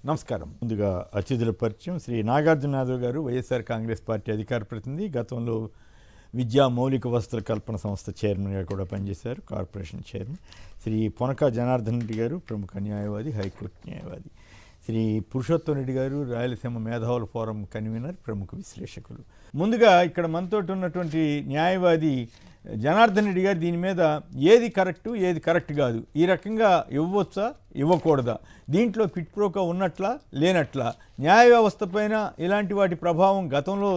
నమస్కారం. ముందుగా అతిథుల పరిచయం. శ్రీ నాగార్జున యాదవ్ గారు, వైఎస్ఆర్ కాంగ్రెస్ పార్టీ అధికార ప్రతినిధి. గతంలో విద్యా మౌలిక వసతుల కల్పన సంస్థ చైర్మన్గా కూడా పనిచేశారు, కార్పొరేషన్ చైర్మన్. శ్రీ పొనక జనార్దన్ రెడ్డి గారు, ప్రముఖ న్యాయవాది, హైకోర్టు న్యాయవాది. శ్రీ పురుషోత్తం రెడ్డి గారు, రాయలసీమ మేధావుల ఫోరం కన్వీనర్, ప్రముఖ విశ్లేషకులు. ముందుగా ఇక్కడ మనతో ఉన్నటువంటి న్యాయవాది జనార్దన్ రెడ్డి గారు దీని మీద ఏది కరెక్టు, ఏది కరెక్ట్ కాదు, ఈ రకంగా ఇవ్వవచ్చా, ఇవ్వకూడదా, దీంట్లో క్విడ్ ప్రోకో ఉన్నట్లా, లేనట్లా, న్యాయ వ్యవస్థ పైన ఇలాంటి వాటి ప్రభావం గతంలో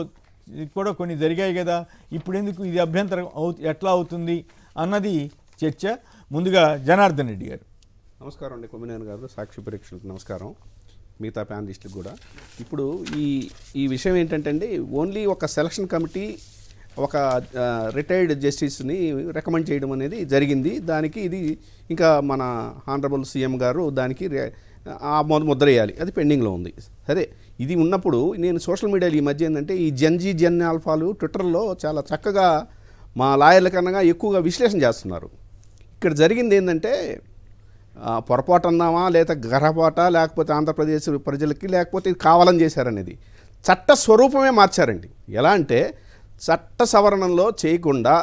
కూడా కొన్ని జరిగాయి కదా, ఇప్పుడు ఎందుకు ఇది అభ్యంతరం ఎట్లా అవుతుంది అన్నది చర్చ. ముందుగా జనార్దన్ రెడ్డి గారు. నమస్కారం అండి. కొమ్మినేని గారు, సాక్షి పరీక్షలకు నమస్కారం, మిగతా ప్యానలిస్టులకు కూడా. ఇప్పుడు ఈ విషయం ఏంటంటే అండి, ఓన్లీ ఒక సెలక్షన్ కమిటీ ఒక రిటైర్డ్ జస్టిస్ని రికమెండ్ చేయడం అనేది జరిగింది. దానికి ఇది ఇంకా మన హానరబుల్ సీఎం గారు దానికి ఆ ముద్ర వేయాలి, అది పెండింగ్లో ఉంది. సరే, ఇది ఉన్నప్పుడు నేను సోషల్ మీడియాలో ఈ మధ్య ఏంటంటే ఈ జెన్ ఆల్ఫాలు ట్విట్టర్లో చాలా చక్కగా మా లాయర్ల కన్నా ఎక్కువగా విశ్లేషణ చేస్తున్నారు. ఇక్కడ జరిగింది ఏంటంటే పొరపాటు అందామా, లేదా గర్భపాట, లేకపోతే ఆంధ్రప్రదేశ్ ప్రజలకి, లేకపోతే ఇది కావాలని చేశారనేది చట్ట స్వరూపమే మార్చారండి. ఎలా అంటే చట్ట సవరణలో చేయకుండా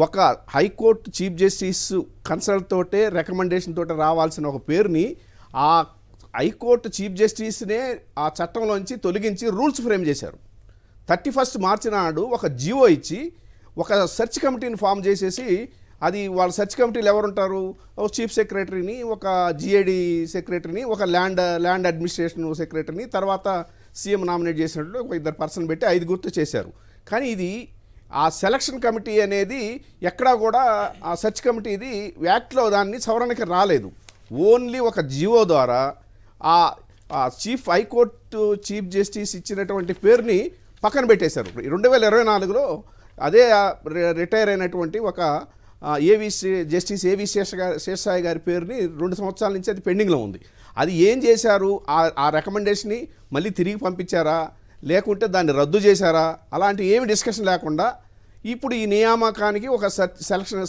ఒక హైకోర్టు చీఫ్ జస్టిస్ కన్సల్ట్ తోటే రికమెండేషన్ తోటే రావాల్సిన ఒక పేరుని ఆ హైకోర్టు చీఫ్ జస్టిస్నే ఆ చట్టంలోంచి తొలగించి రూల్స్ ఫ్రేమ్ చేశారు. 31 మార్చి నాడు ఒక జియో ఇచ్చి ఒక సెర్చ్ కమిటీని ఫామ్ చేసేసి, అది వాళ్ళ సెర్చ్ కమిటీలు ఎవరుంటారు, ఒక చీఫ్ సెక్రటరీని, ఒక జిఐడి సెక్రటరీని, ఒక ల్యాండ్ అడ్మినిస్ట్రేషన్ సెక్రటరీని, తర్వాత సీఎం నామినేట్ చేసినట్లు ఒక 2 పర్సన్ పెట్టి 5 చేశారు. కానీ ఇది ఆ సెలక్షన్ కమిటీ అనేది ఎక్కడా కూడా ఆ సెర్చ్ కమిటీది యాక్ట్లో దాన్ని సవరణకి రాలేదు. ఓన్లీ ఒక జియో ద్వారా ఆ హైకోర్టు చీఫ్ జస్టిస్ ఇచ్చినటువంటి పేరుని పక్కన పెట్టేశారు. 2024లో అదే రిటైర్ అయినటువంటి ఒక జస్టిస్ ఏవి శేషసాయి గారి పేరుని 2 సంవత్సరాల నుంచి అది పెండింగ్లో ఉంది. అది ఏం చేశారు, ఆ రికమెండేషన్ని మళ్ళీ తిరిగి పంపించారా, లేకుంటే దాన్ని రద్దు చేశారా, అలాంటి ఏమి డిస్కషన్ లేకుండా ఇప్పుడు ఈ నియామకానికి ఒక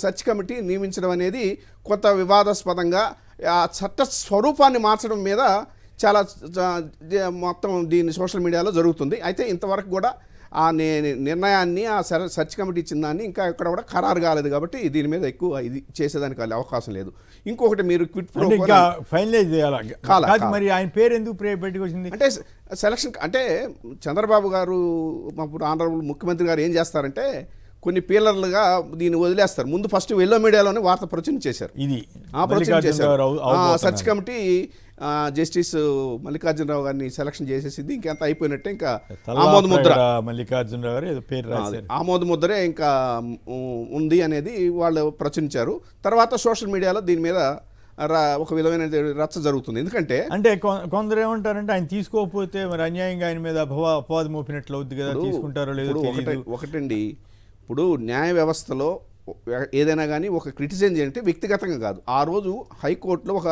సెర్చ్ కమిటీ నియమించడం అనేది కొత్త వివాదాస్పదంగా ఆ చట్ట స్వరూపాన్ని మార్చడం మీద చాలా మొత్తం దీన్ని సోషల్ మీడియాలో జరుగుతుంది. అయితే ఇంతవరకు కూడా ఆ నిర్ణయాన్ని ఆ సెర్చ్ కమిటీ ఇచ్చిన దాన్ని ఇంకా ఎక్కడ కూడా ఖరారు కాలేదు. కాబట్టి దీని మీద ఎక్కువ ఇది చేసేదానికి అవకాశం లేదు. ఇంకొకటి మీరు క్విట్ ప్రో ఫైనలైజ్ చేయాలి, మరి ఆయన పేరు ఎందుకు బయటకు వచ్చింది అంటే సెలక్షన్ అంటే చంద్రబాబు గారు అప్పుడు ఆనరబుల్ ముఖ్యమంత్రి గారు ఏం చేస్తారంటే కొన్ని పీలర్లుగా దీన్ని వదిలేస్తారు. ముందు ఫస్ట్ ఎల్లో మీడియాలోనే వార్త ప్రచురణ చేశారు. ఇది ప్రచురణ చేశారు. సెర్చ్ కమిటీ జస్టిస్ మల్లికార్జునరావు గారిని సెలక్షన్ చేసేసింది, ఇంకెంత అయిపోయినట్టే. ఇంకా ఆమోద ముద్ర మల్లికార్జునరావు గారు పేరు ఆమోద ముద్రే ఇంకా ఉంది అనేది వాళ్ళు ప్రచురించారు. తర్వాత సోషల్ మీడియాలో దీని మీద ఒక విధమైన రచ్చ జరుగుతుంది. ఎందుకంటే అంటే కొందరు ఏమంటారంటే ఆయన తీసుకోకపోతే మరి అన్యాయంగా ఆయన మీద అపవాదం మోపినట్లు అవుద్ది కదా, తీసుకుంటారో లేదో. ఒకటండి, ఇప్పుడు న్యాయ వ్యవస్థలో ఏదైనా కానీ ఒక క్రిటిసిజం అంటే వ్యక్తిగతంగా కాదు. ఆ రోజు హైకోర్టులో ఒక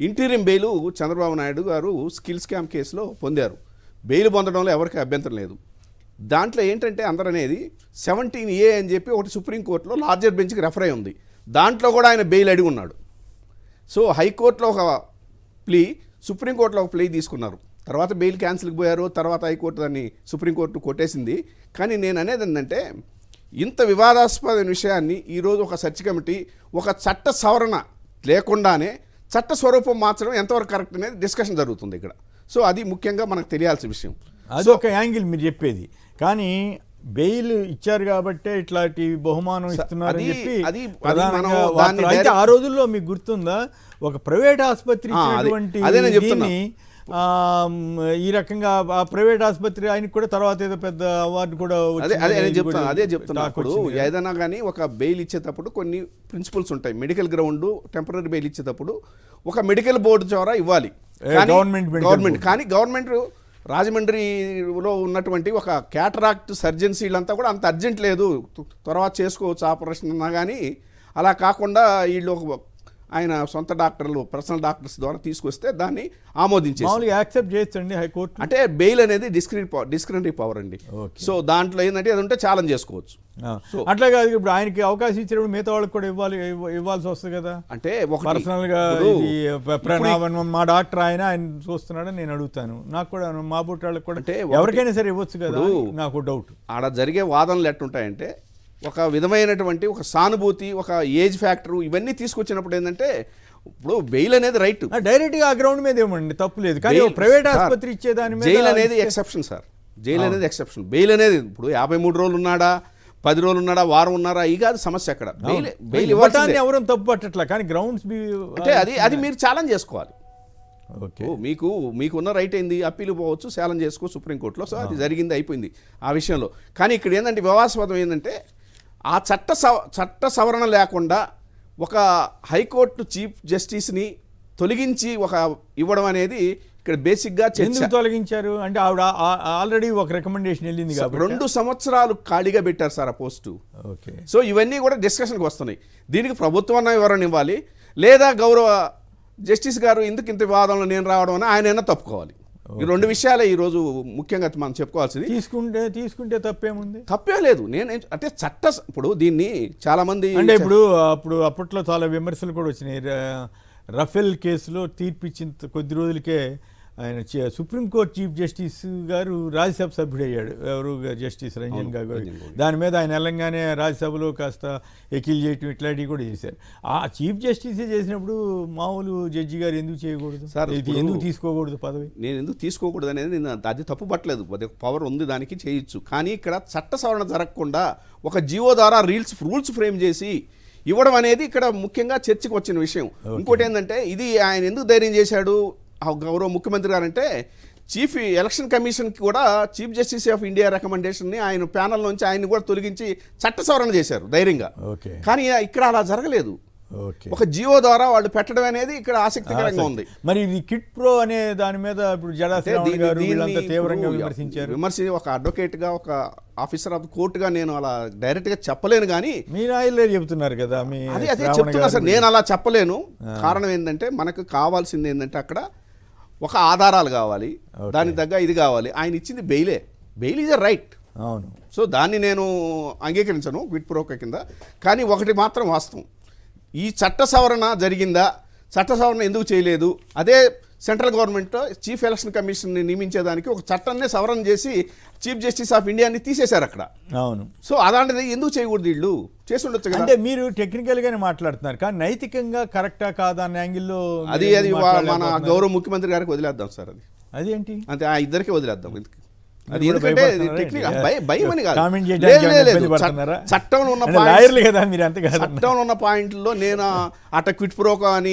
ఇంటీరియం బెయిల్ చంద్రబాబు నాయుడు గారు స్కిల్ స్కామ్ కేసులో పొందారు. బెయిల్ పొందడంలో ఎవరికి అభ్యంతరం లేదు. దాంట్లో ఏంటంటే అందరూ అనేది 17A అని చెప్పి ఒకటి సుప్రీంకోర్టులో లార్జర్ బెంచ్కి రెఫర్ అయి ఉంది. దాంట్లో కూడా ఆయన బెయిల్ అడిగి ఉన్నాడు. సో హైకోర్టులో ఒక ప్లీ, సుప్రీంకోర్టులో ఒక ప్లీ తీసుకున్నారు. తర్వాత బెయిల్ క్యాన్సిల్కి పోయారు. తర్వాత హైకోర్టు దాన్ని సుప్రీంకోర్టు కొట్టేసింది. కానీ నేను అనేది ఏంటంటే ఇంత వివాదాస్పద విషయాన్ని ఈరోజు ఒక సెర్చ్ కమిటీ ఒక చట్ట సవరణ లేకుండానే చట్ట స్వరూపం మార్చడం ఎంతవరకు కరెక్ట్ అనేది డిస్కషన్ జరుగుతుంది ఇక్కడ. సో అది ముఖ్యంగా మనకు తెలియాల్సిన విషయం. అది ఒక యాంగిల్ మీరు చెప్పేది. కానీ బెయిల్ ఇచ్చారు కాబట్టే ఇట్లాంటి బహుమానం ఇస్తున్నారని చెప్పి అయితే ఆ రోజుల్లో మీకు గుర్తుందా, ఒక ప్రైవేట్ ఆసుపత్రి ఈ రకంగా ఆ ప్రైవేట్ ఆసుపత్రి ఆయనకు కూడా తర్వాత ఏదో పెద్ద అవార్డు కూడా అదే చెప్తున్నా. ఇప్పుడు ఏదైనా కానీ ఒక బెయిల్ ఇచ్చేటప్పుడు కొన్ని ప్రిన్సిపల్స్ ఉంటాయి. మెడికల్ గ్రౌండ్ టెంపరీ బెయిల్ ఇచ్చేటప్పుడు ఒక మెడికల్ బోర్డు ద్వారా ఇవ్వాలి, గవర్నమెంట్. కానీ గవర్నమెంట్ రాజమండ్రిలో ఉన్నటువంటి ఒక క్యాటరాక్ట్ సర్జన్స్ వీళ్ళంతా కూడా అంత అర్జెంట్ లేదు, తర్వాత చేసుకోవచ్చు ఆపరేషన్ అన్నా. కానీ అలా కాకుండా వీళ్ళు ఆయన సొంత డాక్టర్లు పర్సనల్ డాక్టర్స్ ద్వారా తీసుకొస్తే దాన్ని ఆమోదించేసి మామూలుగా యాక్సెప్ట్ చేయొచ్చండి హైకోర్టు. అంటే బెయిల్ అనేది డిస్క్రిమినరీ పవర్ అండి. సో దాంట్లో ఏంటంటే అది ఉంటే ఛాలెంజ్ చేసుకోవచ్చు. అట్లా కాదు, ఇప్పుడు ఆయనకి అవకాశం ఇచ్చినప్పుడు మిగతా వాళ్ళకి కూడా ఇవ్వాల్సి వస్తుంది కదా. అంటే పర్సనల్ గా మా డాక్టర్ ఆయన చూస్తున్నాడని నేను అడుగుతాను, నాకు కూడా మా బుట్ట వాళ్ళకి కూడా ఎవరికైనా సరే ఇవ్వచ్చు కదా, నాకు డౌట్. ఆడ జరిగే వాదనలు ఎట్టుంటాయంటే ఒక విధమైనటువంటి ఒక సానుభూతి, ఒక ఏజ్ ఫ్యాక్టర్ ఇవన్నీ తీసుకొచ్చినప్పుడు ఏంటంటే ఇప్పుడు బెయిల్ అనేది రైట్, డైరెక్ట్ గా ఆ గ్రౌండ్ మీద ఏమండి తప్పు లేదు, కానీ ప్రైవేట్ ఆసుపత్రి ఇచ్చే దాని మీద జైలు అనేది ఎక్సెప్షన్ సార్. జైలు అనేది ఎక్సెప్షన్. బెయిల్ అనేది ఇప్పుడు 53 రోజులు ఉన్నాడా, 10 రోజులు ఉన్నాడా, వారం ఉన్నారా, ఈ కాదు సమస్య అక్కడ. బెయిల్ ఇవ్వటాన్ని ఎవరు తప్పు పట్టట్లా, కానీ గ్రౌండ్స్ అంటే అది మీరు ఛాలెంజ్ చేసుకోవాలి. ఓకే, మీకున్న రైట్ ఏంది, అప్పీలు పోవచ్చు, ఛాలెంజ్ చేసుకో సుప్రీంకోర్టులో. సో అది జరిగింది, అయిపోయింది ఆ విషయంలో. కానీ ఇక్కడ ఏంటంటే వివాదాస్పదం ఏంటంటే ఆ చట్ట సవరణ లేకుండా ఒక హైకోర్టు చీఫ్ జస్టిస్ని తొలగించి ఇవ్వడం అనేది ఇక్కడ బేసిక్గా ఎందుకు తొలగించారు అంటే ఆవిడ ఆల్రెడీ ఒక రికమెండేషన్ వెళ్ళింది కాబట్టి 2 సంవత్సరాలు ఖాళీగా పెట్టారు సార్ ఆ పోస్టు. ఓకే, సో ఇవన్నీ కూడా డిస్కషన్కి వస్తున్నాయి. దీనికి ప్రభుత్వం వివరణ ఇవ్వాలి, లేదా గౌరవ జస్టిస్ గారు ఎందుకు ఇంత వివాదంలో నేను రావడం అని ఆయన తప్పుకోవాలి. ఈ 2 విషయాలే ఈరోజు ముఖ్యంగా మనం చెప్పుకోవాల్సింది. తీసుకుంటే తప్పేముంది, తప్పే లేదు. నేను అంటే ఇప్పుడు దీన్ని చాలా మంది అంటే అప్పట్లో చాలా విమర్శలు కూడా వచ్చినాయి. రఫేల్ కేసులో తీర్పిచ్చిన కొద్ది రోజులకే ఆయన సుప్రీంకోర్టు చీఫ్ జస్టిస్ గారు రాజ్యసభ సభ్యుడయ్యాడు. ఎవరు జస్టిస్ రంజన్ గొగోయ్. దాని మీద ఆయన వెళ్ళంగానే రాజ్యసభలో కాస్త ఎకిల్ చేయటం ఇట్లాంటివి కూడా చేశారు. ఆ చీఫ్ జస్టిస్ చేసినప్పుడు మామూలు జడ్జి గారు ఎందుకు చేయకూడదు సార్, ఎందుకు తీసుకోకూడదు పదవి? నేను ఎందుకు తీసుకోకూడదు అనేది అది తప్పు పట్టలేదు, అది పవర్ ఉంది, దానికి చేయొచ్చు. కానీ ఇక్కడ చట్ట సవరణ జరగకుండా ఒక జీవో ద్వారా రూల్స్ ఫ్రేమ్ చేసి ఇవ్వడం అనేది ఇక్కడ ముఖ్యంగా చర్చకు వచ్చిన విషయం. ఇంకోటి ఏంటంటే ఇది ఆయన ఎందుకు ధైర్యం చేశాడు గౌరవ ముఖ్యమంత్రి గారంటే, చీఫ్ ఎలక్షన్ కమిషన్కి కూడా చీఫ్ జస్టిస్ ఆఫ్ ఇండియా రికమెండేషన్ని ఆయన ప్యానల్ నుంచి ఆయన కూడా తొలగించి చట్ట సవరణ చేశారు ధైర్యంగా. కానీ ఇక్కడ అలా జరగలేదు. ఒక జియో ద్వారా వాళ్ళు పెట్టడం అనేది ఇక్కడ ఆసక్తికరంగా ఉంది. మరి ఇది కిట్ ప్రో అనే దాని మీద ఇప్పుడు తీవ్రంగా విమర్శించారు. ఒక అడ్వకేట్ గా, ఒక ఆఫీసర్ ఆఫ్ కోర్టుగా నేను అలా డైరెక్ట్ గా చెప్పలేను, కానీ మీరు ఆయనలే చెబుతున్నారు కదా. అదే చెప్తున్నా సార్, నేను అలా చెప్పలేను. కారణం ఏంటంటే మనకు కావాల్సింది ఏంటంటే అక్కడ ఒక ఆధారాలు కావాలి, దానికి తగ్గ ఇది కావాలి. ఆయన ఇచ్చింది బెయిల్ ఈజ్ ఎ రైట్. అవును. సో దాన్ని నేను అంగీకరించను క్విట్ ప్రోకో కింద. కానీ ఒకటి మాత్రం వాస్తవం, ఈ చట్ట సవరణ జరిగిందా, చట్ట సవరణ ఎందుకు చేయలేదు, అదే సెంట్రల్ గవర్నమెంట్ చీఫ్ ఎలక్షన్ కమిషన్ని నియమించేదానికి ఒక చట్టాన్ని సవరణ చేసి చీఫ్ జస్టిస్ ఆఫ్ ఇండియాని తీసేశారు అక్కడ. అవును. సో అలాంటిది ఎందుకు చేయకూడదు, వీళ్ళు చేసి ఉండొచ్చు. అంటే మీరు టెక్నికల్ గానే మాట్లాడుతున్నారు, కానీ నైతికంగా కరెక్టా కాదా అన్న యాంగిల్లో అది మన గౌరవ ముఖ్యమంత్రి గారికి వదిలేద్దాం సార్. అదేంటి అంటే ఆ ఇద్దరికి వదిలేద్దాం. అది ఎందుకంటే భయమని కాదు, చట్టంలో ఉన్న పాయింట్లో నేను అట్ట క్విట్ ప్రోకో అని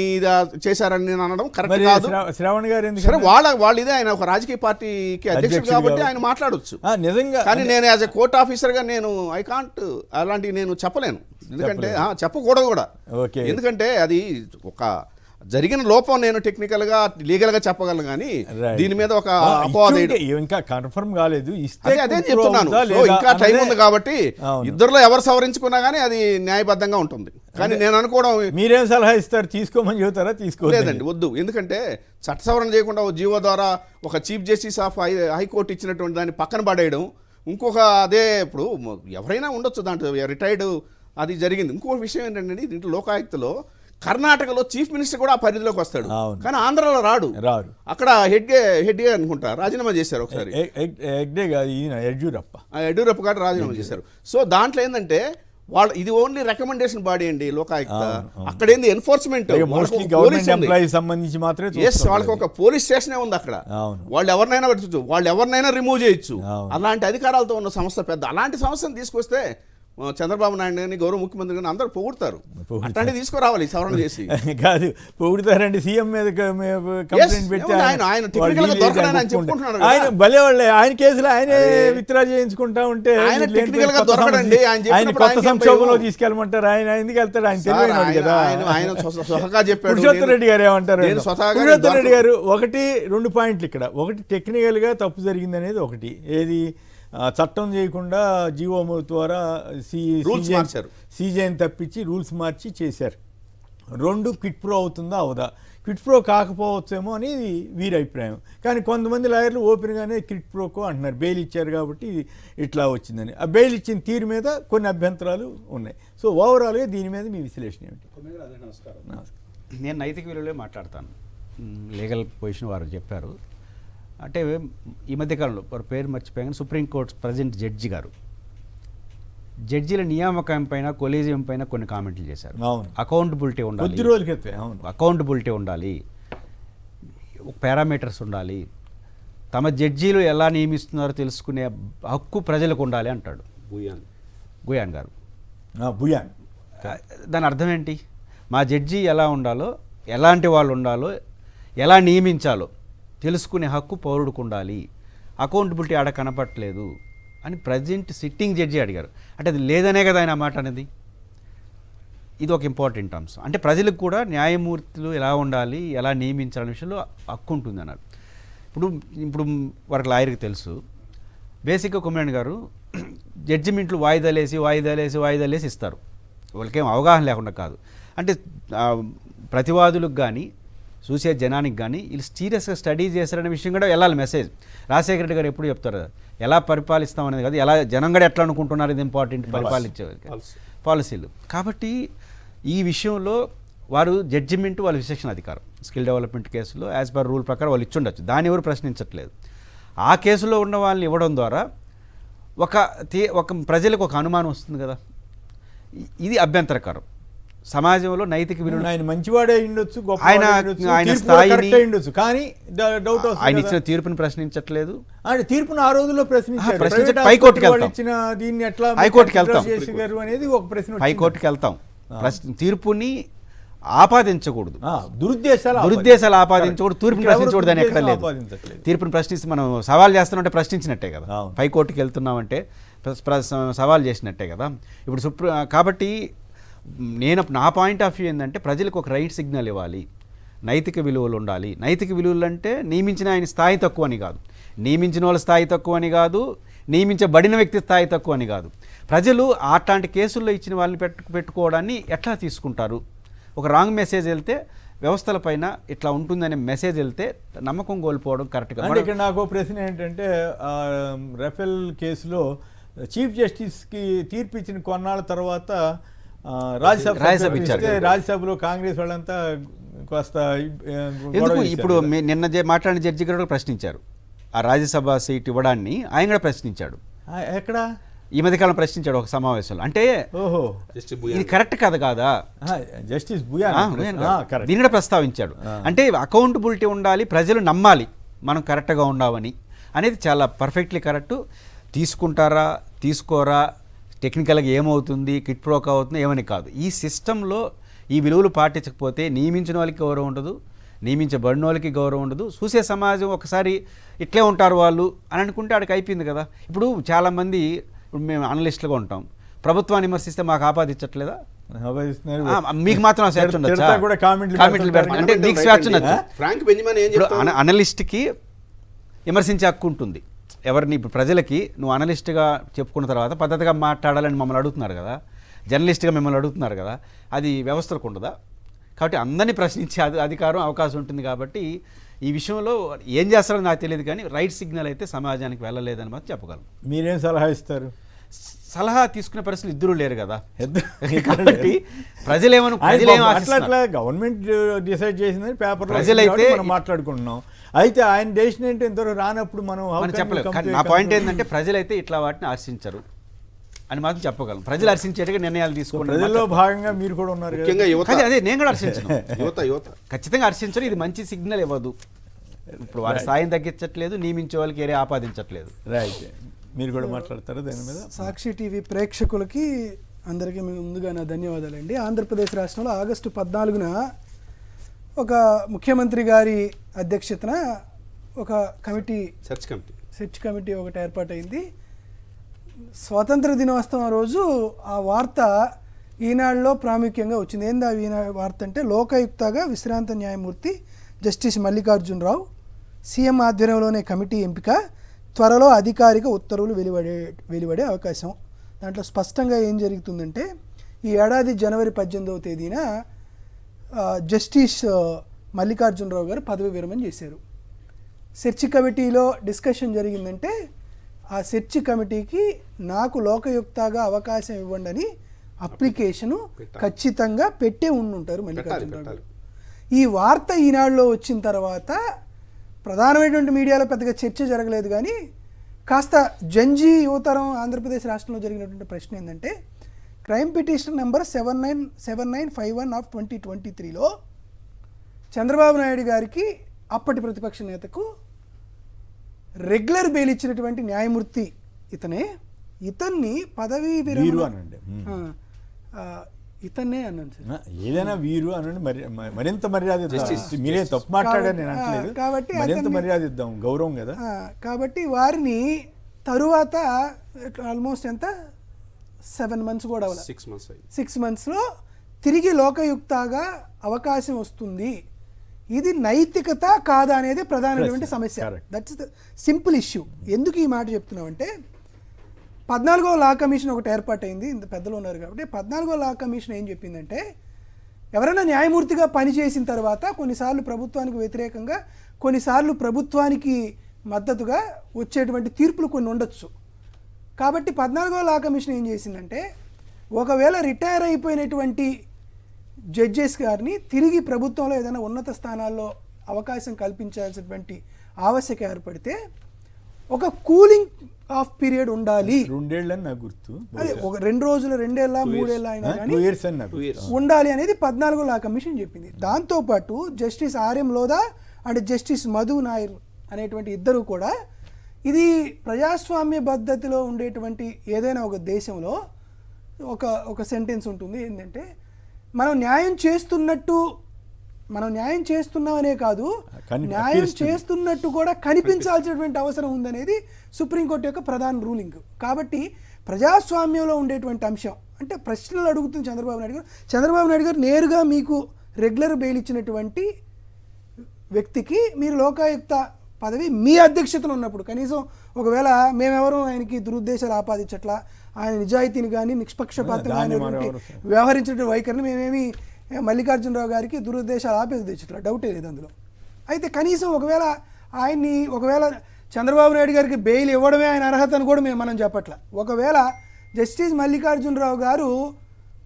చేశారని నేను అనడం కరెక్ట్ కాదు. శ్రావణ్ గారు వాళ్ళు ఇదే, ఆయన ఒక రాజకీయ పార్టీకి అధ్యక్షుడు కాబట్టి ఆయన మాట్లాడొచ్చు నిజంగా. కానీ నేను యాజ్ ఎ కోర్ట్ ఆఫీసర్గా నేను ఐ కాంట్ అలాంటివి నేను చెప్పలేను, ఎందుకంటే చెప్పకూడదు కూడా. ఎందుకంటే అది ఒక జరిగిన లోపం నేను టెక్నికల్గా లీగల్గా చెప్పగలను, కానీ దీని మీద ఒక అపవాదం ఇంకా కన్ఫర్మ్ కాలేదు. అదే చెప్తున్నాను, ఇంకా టైం ఉంది కాబట్టి ఇద్దరులో ఎవరు సవరించుకున్నా కానీ అది న్యాయబద్ధంగా ఉంటుంది. కానీ నేను అనుకోవడం, మీరేం సలహా ఇస్తారు, తీసుకోమని చెబుతారా? తీసుకోలేదండి, వద్దు. ఎందుకంటే చట్ట సవరణ చేయకుండా జీవో ద్వారా ఒక చీఫ్ జస్టిస్ ఆఫ్ హైకోర్టు ఇచ్చినటువంటి దాన్ని పక్కన పడేయడం, ఇంకొక అదే ఇప్పుడు ఎవరైనా ఉండొచ్చు దాంట్లో రిటైర్డ్, అది జరిగింది. ఇంకొక విషయం ఏంటంటే దీంట్లో లోకాయుక్తలో కర్ణాటకలో చీఫ్ మినిస్టర్ కూడా ఆ పరిధిలోకి వస్తాడు, కానీ ఆంధ్రలో రాడు. అక్కడ హెడ్గే అనుకుంటా రాజీనామా చేశారు ఒకసారి. యడ్యూరప్ప గారు రాజీనామా చేశారు. సో దాంట్లో ఏంటంటే వాళ్ళు ఇది ఓన్లీ రికమెండేషన్ బాడీ అండి లోకాయుక్త. అక్కడ ఏంది ఎన్ఫోర్స్మెంట్, సంబంధించి మాత్రమే. వాళ్ళకి ఒక పోలీస్ స్టేషనే ఉంది అక్కడ. వాళ్ళు ఎవరినైనా రిమూవ్ చేయొచ్చు. అలాంటి అధికారాలతో ఉన్న సంస్థ పెద్ద. అలాంటి సంస్థను తీసుకొస్తే చంద్రబాబు నాయుడు గారిని గౌరవ ముఖ్యమంత్రి గారిని అందరూ పొగుడతారు. అట్లాంటి తీసుకురావాలి సవరణ చేసి. కాదు పొగుడతారండి, సీఎం మీద కంప్లైంట్ పెట్టి ఆయన భలే వాళ్ళే, ఆయన కేసులో ఆయనే విత్డ్రా చేయించుకుంటా ఉంటే ఆయన కొత్త సంక్షోభంలో తీసుకెళ్ళమంటారు. ఆయన ఎందుకు వెళ్తాడు? ఆయన తెలియదు కదా. పురుషోత్తమ్ రెడ్డి గారు ఏమంటారు? పురుషోత్తమ్ రెడ్డి గారు 1-2 పాయింట్లు ఇక్కడ. ఒకటి టెక్నికల్ గా తప్పు జరిగింది అనేది ఒకటి, ఏది చట్టం చేయకుండా జీవో ద్వారా సీజేని తప్పించి రూల్స్ మార్చి చేశారు. రెండు క్విట్ ప్రో అవుతుందా అవదా, క్విట్ ప్రో కాకపోవచ్చేమో అనేది వీరి అభిప్రాయం. కానీ కొంతమంది లాయర్లు ఓపెన్గానే క్విట్ ప్రోకో అంటున్నారు, బెయిల్ ఇచ్చారు కాబట్టి ఇట్లా వచ్చిందని. ఆ బెయిల్ ఇచ్చిన తీరు మీద కొన్ని అభ్యంతరాలు ఉన్నాయి. సో ఓవరాల్గా దీని మీద మీ విశ్లేషణ ఏమిటి? నమస్కారం. నేను నైతిక విలువలే మాట్లాడతాను. లీగల్ పొజిషన్ వారు చెప్పారు. అంటే ఈ మధ్యకాలంలో వారి పేరు మర్చిపోయాను, సుప్రీంకోర్టు ప్రజెంట్ జడ్జి గారు జడ్జీల నియామకం పైన, కొలీజియం పైన కొన్ని కామెంట్లు చేశారు. అకౌంటబిలిటీ ఉండాలి, కొద్ది రోజుల క్రితం అకౌంటబిలిటీ ఉండాలి, పారామీటర్స్ ఉండాలి, తమ జడ్జీలు ఎలా నియమిస్తున్నారో తెలుసుకునే హక్కు ప్రజలకు ఉండాలి అంటాడు గుయాన్ గారు. బుయాన్ దాని అర్థం ఏంటి? మా జడ్జి ఎలా ఉండాలో, ఎలాంటి వాళ్ళు ఉండాలో, ఎలా నియమించాలో తెలుసుకునే హక్కు పౌరుడికి ఉండాలి, అకౌంటబిలిటీ ఆడ కనపట్లేదు అని ప్రజెంట్ సిట్టింగ్ జడ్జి అడిగారు. అంటే అది లేదనే కదా ఆయన మాట అనేది. ఇది ఒక ఇంపార్టెంట్ అంశం. అంటే ప్రజలకు కూడా న్యాయమూర్తులు ఎలా ఉండాలి, ఎలా నియమించాలనే విషయంలో హక్కు ఉంటుంది అన్నారు. ఇప్పుడు వారికి లాయర్కి తెలుసు. బేసిక్గా కొమ్మినేని గారు జడ్జిమెంట్లు వాయిదాలేసి ఇస్తారు. వాళ్ళకేం అవగాహన లేకుండా కాదు. అంటే ప్రతివాదులకు కానీ చూసే జనానికి కానీ వీళ్ళు సీరియస్గా స్టడీ చేస్తారనే విషయం కూడా వెళ్ళాలి మెసేజ్. రాజశేఖర రెడ్డి గారు ఎప్పుడు చెప్తారు, ఎలా పరిపాలిస్తాం అనేది కాదు, ఎలా జనం కూడా ఎట్లా అనుకుంటున్నారు ఇది ఇంపార్టెంట్, పరిపాలించే పాలసీలు. కాబట్టి ఈ విషయంలో వారు జడ్జిమెంట్ వాళ్ళ విశేషణ అధికారం, స్కిల్ డెవలప్మెంట్ కేసులో యాజ్ పర్ రూల్ ప్రకారం వాళ్ళు ఇచ్చుండొచ్చు, దాన్ని ఎవరు ప్రశ్నించట్లేదు. ఆ కేసులో ఉన్న వాళ్ళని ఇవ్వడం ద్వారా ఒక ప్రజలకు ఒక అనుమానం వస్తుంది కదా, ఇది అభ్యంతరకరం. సమాజంలో నైతిక విలువలు, ఆయన మంచివాడే ఉండొచ్చు, ఆయన స్థాయిని ఉండొచ్చు, కానీ డౌట్ ఆయన ఇచ్చిన తీర్పుని ప్రశ్నించట్లేదు. ఆయన తీర్పుని ఆ రోజుల్లో ప్రశ్నించారు. హైకోర్టుకి వెళ్తాం, దీన్ని ఎట్లా హైకోర్టుకి వెళ్తాం, అనేది ఒక ప్రశ్న. హైకోర్టుకి వెళ్తాం. తీర్పుని ఆపాదించకూడదు, దురుద్దేశాలు ఆపాదించకూడదు, తీర్పుని ప్రశ్నించకూడదు అని ఎక్కడ లేదు. తీర్పుని ప్రశ్నిస్తే మనం సవాల్ చేస్తున్నామంటే ప్రశ్నించినట్టే కదా, హైకోర్టుకి వెళ్తున్నామంటే సవాల్ చేసినట్టే కదా. ఇప్పుడు కాబట్టి నా పాయింట్ ఆఫ్ వ్యూ ఏంటంటే ప్రజలకు ఒక రైట్ సిగ్నల్ ఇవ్వాలి, నైతిక విలువలు ఉండాలి. నైతిక విలువలు అంటే నియమించిన ఆయన స్థాయి తక్కువ అని కాదు, నియమించిన వాళ్ళ స్థాయి తక్కువ అని కాదు, నియమించబడిన వ్యక్తి స్థాయి తక్కువ అని కాదు. ప్రజలు అట్లాంటి కేసుల్లో ఇచ్చిన వాళ్ళని పెట్టుకోవడాన్ని ఎట్లా తీసుకుంటారు? ఒక రాంగ్ మెసేజ్ వెళ్తే వ్యవస్థల పైన ఇట్లా ఉంటుందనే మెసేజ్ వెళ్తే నమ్మకం కోల్పోవడం కరెక్ట్గా. అంటే ఇక్కడ నాకు ప్రశ్న ఏంటంటే, రఫేల్ కేసులో చీఫ్ జస్టిస్కి తీర్పు ఇచ్చిన కొన్నాళ్ళ తర్వాత రాజ్యసభలో కాంగ్రెస్ వాళ్ళంతా కాస్త ఎందుకు ఇప్పుడు నిన్న మాట్లాడిన జడ్జి గారు ప్రశ్నించారు, ఆ రాజ్యసభ సీట్ ఇవ్వడాన్ని ఆయన కూడా ప్రశ్నించాడు. ఎక్కడ ఈ మధ్యకాలం ప్రశ్నించాడు ఒక సమావేశంలో. అంటే ఇది కరెక్ట్ కాదా, జస్టిస్ దీన్ని కూడా ప్రస్తావించాడు. అంటే అకౌంటబిలిటీ ఉండాలి, ప్రజలు నమ్మాలి మనం కరెక్ట్గా ఉన్నామని అనేది చాలా పర్ఫెక్ట్లీ కరెక్ట్. తీసుకుంటారా తీసుకోరా, టెక్నికల్గా ఏమవుతుంది, కిట్ ప్రోక్ అవుతుంది ఏమని కాదు. ఈ సిస్టంలో ఈ విలువలు పాటించకపోతే నియమించిన వాళ్ళకి గౌరవం ఉండదు, నియమించబడిన వాళ్ళకి గౌరవం ఉండదు, చూసే సమాజం ఒకసారి ఇట్లే ఉంటారు వాళ్ళు అని అనుకుంటే ఆడికి అయిపోయింది కదా. ఇప్పుడు చాలామంది, ఇప్పుడు మేము అనలిస్టులుగా ఉంటాం, ప్రభుత్వాన్ని విమర్శిస్తే మాకు ఆపాదించట్లేదా? మీకు మాత్రం స్వేచ్ఛ ఉండొచ్చా? కామెంట్లు పెడతాం అంటే మీకు స్వేచ్ఛ ఉండొచ్చు. అనలిస్ట్కి విమర్శించే హక్కు ఉంటుంది. ఎవరిని ఇప్పుడు ప్రజలకి నువ్వు అనలిస్ట్గా చెప్పుకున్న తర్వాత పద్ధతిగా మాట్లాడాలని మమ్మల్ని అడుగుతున్నారు కదా, జర్నలిస్ట్గా మిమ్మల్ని అడుగుతున్నారు కదా, అది వ్యవస్థలకు ఉండదా? కాబట్టి అందరినీ ప్రశ్నించే అధికారం అవకాశం ఉంటుంది. కాబట్టి ఈ విషయంలో ఏం చేస్తారో నాకు తెలియదు, కానీ రైట్ సిగ్నల్ అయితే సమాజానికి వెళ్ళలేదని మాత్రం చెప్పగలను. మీరేం సలహా ఇస్తారు? సలహా తీసుకునే పరిస్థితులు ఇద్దరు లేరు కదా. కాబట్టి గవర్నమెంట్ డిసైడ్ చేసిందని పేపర్ ప్రజలైతే మాట్లాడుకుంటున్నాం. అయితే ఆయన డెసిషన్ ఏంటి ఇంతవరకు రానప్పుడు మనం చెప్పలేము. నా పాయింట్ ఏంటంటే ప్రజలైతే ఇట్లా వాటిని హర్షించరు అని మాత్రం చెప్పగలం. ప్రజలు హర్షించేట్టుగా నిర్ణయాలు తీసుకోండి. ప్రజల్లో భాగంగా మీరు కూడా ఉన్నారు. అదే నేను కూడా హర్షించను, ఖచ్చితంగా హర్షించరు. ఇది మంచి సిగ్నల్ ఇవ్వదు. ఇప్పుడు వారి స్థాయిని తగ్గించట్లేదు, నియమించే వాళ్ళకి ఏరే ఆపాదించట్లేదు. రైట్, మీరు కూడా మాట్లాడతారా దాని మీద? సాక్షి టీవీ ప్రేక్షకులకి అందరికీ ముందుగా నా ధన్యవాదాలండి. ఆంధ్రప్రదేశ్ రాష్ట్రంలో ఆగస్టు 14న ఒక ముఖ్యమంత్రి గారి అధ్యక్షతన ఒక సెర్చ్ కమిటీ ఒకటి ఏర్పాటైంది. స్వాతంత్ర దినోత్సవం రోజు ఆ వార్త ఈనాడులో ప్రాముఖ్యంగా వచ్చింది. ఏందా వార్త అంటే, లోకాయుక్తగా విశ్రాంత న్యాయమూర్తి జస్టిస్ మల్లికార్జునరావు సీఎం ఆధ్వర్యంలోనే కమిటీ ఎంపిక, త్వరలో అధికారిక ఉత్తర్వులు వెలువడే అవకాశం. దాంట్లో స్పష్టంగా ఏం జరుగుతుందంటే, ఈ ఏడాది జనవరి 18వ తేదీన జస్టిస్ మల్లికార్జునరావు గారు పదవి విరమణ చేశారు. సెర్చ్ కమిటీలో డిస్కషన్ జరిగిందంటే ఆ సెర్చ్ కమిటీకి నాకు లోకయుక్తగా అవకాశం ఇవ్వండి అని అప్లికేషను ఖచ్చితంగా పెట్టే ఉండుంటారు మల్లికార్జునరావు గారు. ఈ వార్త ఈనాడులో వచ్చిన తర్వాత ప్రధానమైనటువంటి మీడియాలో పెద్దగా చర్చ జరగలేదు, కానీ కాస్త జంజీ యువతరం ఆంధ్రప్రదేశ్ రాష్ట్రంలో జరిగినటువంటి ప్రశ్న ఏంటంటే క్రైమ్ పిటిషన్ నెంబర్ 7951 ఆఫ్ 2023లో చంద్రబాబు నాయుడు గారికి అప్పటి ప్రతిపక్ష నేతకు రెగ్యులర్ బెయిల్ ఇచ్చినటువంటి న్యాయమూర్తి ఇతన్ని పదవీ వీరు విరమణ అనండి. ఇతన్నే అన్నాను సార్. ఏదైనా వీరు అనండి, మరింత మర్యాద ఇద్దాం. మీరే తప్పు మాట్లాడారు నేను అనట్లేదు, కాబట్టి మరింత మర్యాద ఇద్దాం, గౌరవం కదా. కాబట్టి వారిని తరువాత ఆల్మోస్ట్ ఎంత 7 months కూడా 6 months అయింది. 6 monthsలో తిరిగి లోకయుక్తగా అవకాశం వస్తుంది. ఇది నైతికత కాదా అనేది ప్రధానమైనటువంటి సమస్య. That's the simple issue. ఎందుకు ఈ మాట చెప్తున్నామంటే 14వ లా కమిషన్ ఒకటి ఏర్పాటైంది, ఇంత పెద్దలు ఉన్నారు కాబట్టి. 14వ లా కమిషన్ ఏం చెప్పిందంటే ఎవరైనా న్యాయమూర్తిగా పనిచేసిన తర్వాత కొన్నిసార్లు ప్రభుత్వానికి వ్యతిరేకంగా, కొన్నిసార్లు ప్రభుత్వానికి మద్దతుగా వచ్చేటువంటి తీర్పులు కొన్ని ఉండొచ్చు. కాబట్టి 14వ లా కమిషన్ ఏం చేసిందంటే ఒకవేళ రిటైర్ అయిపోయినటువంటి జడ్జెస్ గారిని తిరిగి ప్రభుత్వంలో ఏదైనా ఉన్నత స్థానాల్లో అవకాశం కల్పించాల్సినటువంటి ఆవశ్యకత ఏర్పడితే ఒక కూలింగ్ ఆఫ్ పీరియడ్ ఉండాలి. 2 ఏళ్ళని నాకు గుర్తు, అదే ఒక 2 రోజులు 2 ఏళ్ళ 3 ఏళ్ళ అయినా కానీ 2 years అని నాకు ఉండాలి అనేది 14వ లా కమిషన్ చెప్పింది. దాంతోపాటు justice RM Lodha and justice Madhu Nair అనేటువంటి ఇద్దరు కూడా ఇది ప్రజాస్వామ్య పద్ధతిలో ఉండేటువంటి ఏదైనా ఒక దేశంలో ఒక సెంటెన్స్ ఉంటుంది ఏంటంటే మనం న్యాయం చేస్తున్నామనే కాదు, న్యాయం చేస్తున్నట్టు కూడా కనిపించాల్సినటువంటి అవసరం ఉందనేది సుప్రీంకోర్టు యొక్క ప్రధాన రూలింగ్. కాబట్టి ప్రజాస్వామ్యంలో ఉండేటువంటి అంశం అంటే ప్రశ్నలు అడుగుతుంది చంద్రబాబు నాయుడు గారు నేరుగా మీకు రెగ్యులర్ బెయిల్ ఇచ్చినటువంటి వ్యక్తికి మీరు లోకాయుక్త పదవి మీ అధ్యక్షతను ఉన్నప్పుడు కనీసం ఒకవేళ మేమెవరూ ఆయనకి దురుద్దేశాలు ఆపాదించట్లా, ఆయన నిజాయితీని కానీ నిష్పక్షపాతంగా వ్యవహరించిన వైఖరిని మేమేమి మల్లికార్జునరావు గారికి దురుద్దేశాలు ఆపాదించట్లా, డౌటే లేదు అందులో. అయితే కనీసం ఒకవేళ చంద్రబాబు నాయుడు గారికి బెయిల్ ఇవ్వడమే ఆయన అర్హత అని కూడా మనం చెప్పట్లా. ఒకవేళ జస్టిస్ మల్లికార్జునరావు గారు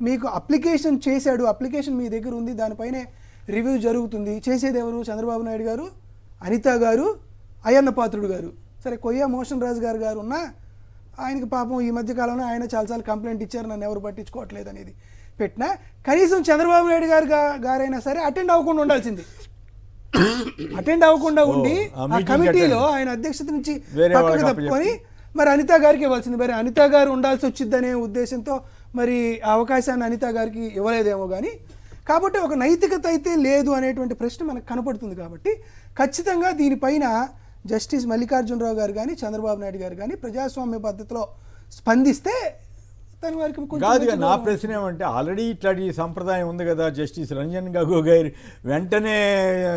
మీకు అప్లికేషన్ చేశాడు, అప్లికేషన్ మీ దగ్గర ఉంది, దానిపైనే రివ్యూ జరుగుతుంది, చేసేది ఎవరు? చంద్రబాబు నాయుడు గారు, అనిత గారు, అయ్యన్న పాత్రుడు గారు. సరే కొయ్య మోషన్ రాజు గారు ఉన్నా ఆయనకి పాపం ఈ మధ్యకాలంలో ఆయన చాలాసార్లు కంప్లైంట్ ఇచ్చారు, నన్ను ఎవరు పట్టించుకోవట్లేదు అనేది పెట్టినా కనీసం చంద్రబాబు నాయుడు గారైనా సరే అటెండ్ అవ్వకుండా ఉండాల్సింది. అటెండ్ అవ్వకుండా ఉండి ఆ కమిటీలో ఆయన అధ్యక్షత నుంచి పక్కకు తప్పుకొని మరి అనిత గారికి ఇవ్వాల్సింది. మరి అనిత గారు ఉండాల్సి వచ్చిద్దనే ఉద్దేశంతో మరి ఆ అవకాశాన్ని అనిత గారికి ఇవ్వలేదేమో కానీ. కాబట్టి ఒక నైతికత అయితే లేదు అనేటువంటి ప్రశ్న మనకు కనపడుతుంది. కాబట్టి ఖచ్చితంగా దీనిపైన జస్టిస్ మల్లికార్జునరావు గారు కానీ చంద్రబాబు నాయుడు గారు కానీ ప్రజాస్వామ్య పద్ధతిలో స్పందిస్తే దాని వారికి కాదు. నా ప్రశ్న ఏమంటే ఆల్రెడీ ఇట్లాంటి సంప్రదాయం ఉంది కదా, జస్టిస్ రంజన్ గగోయ్ గారు వెంటనే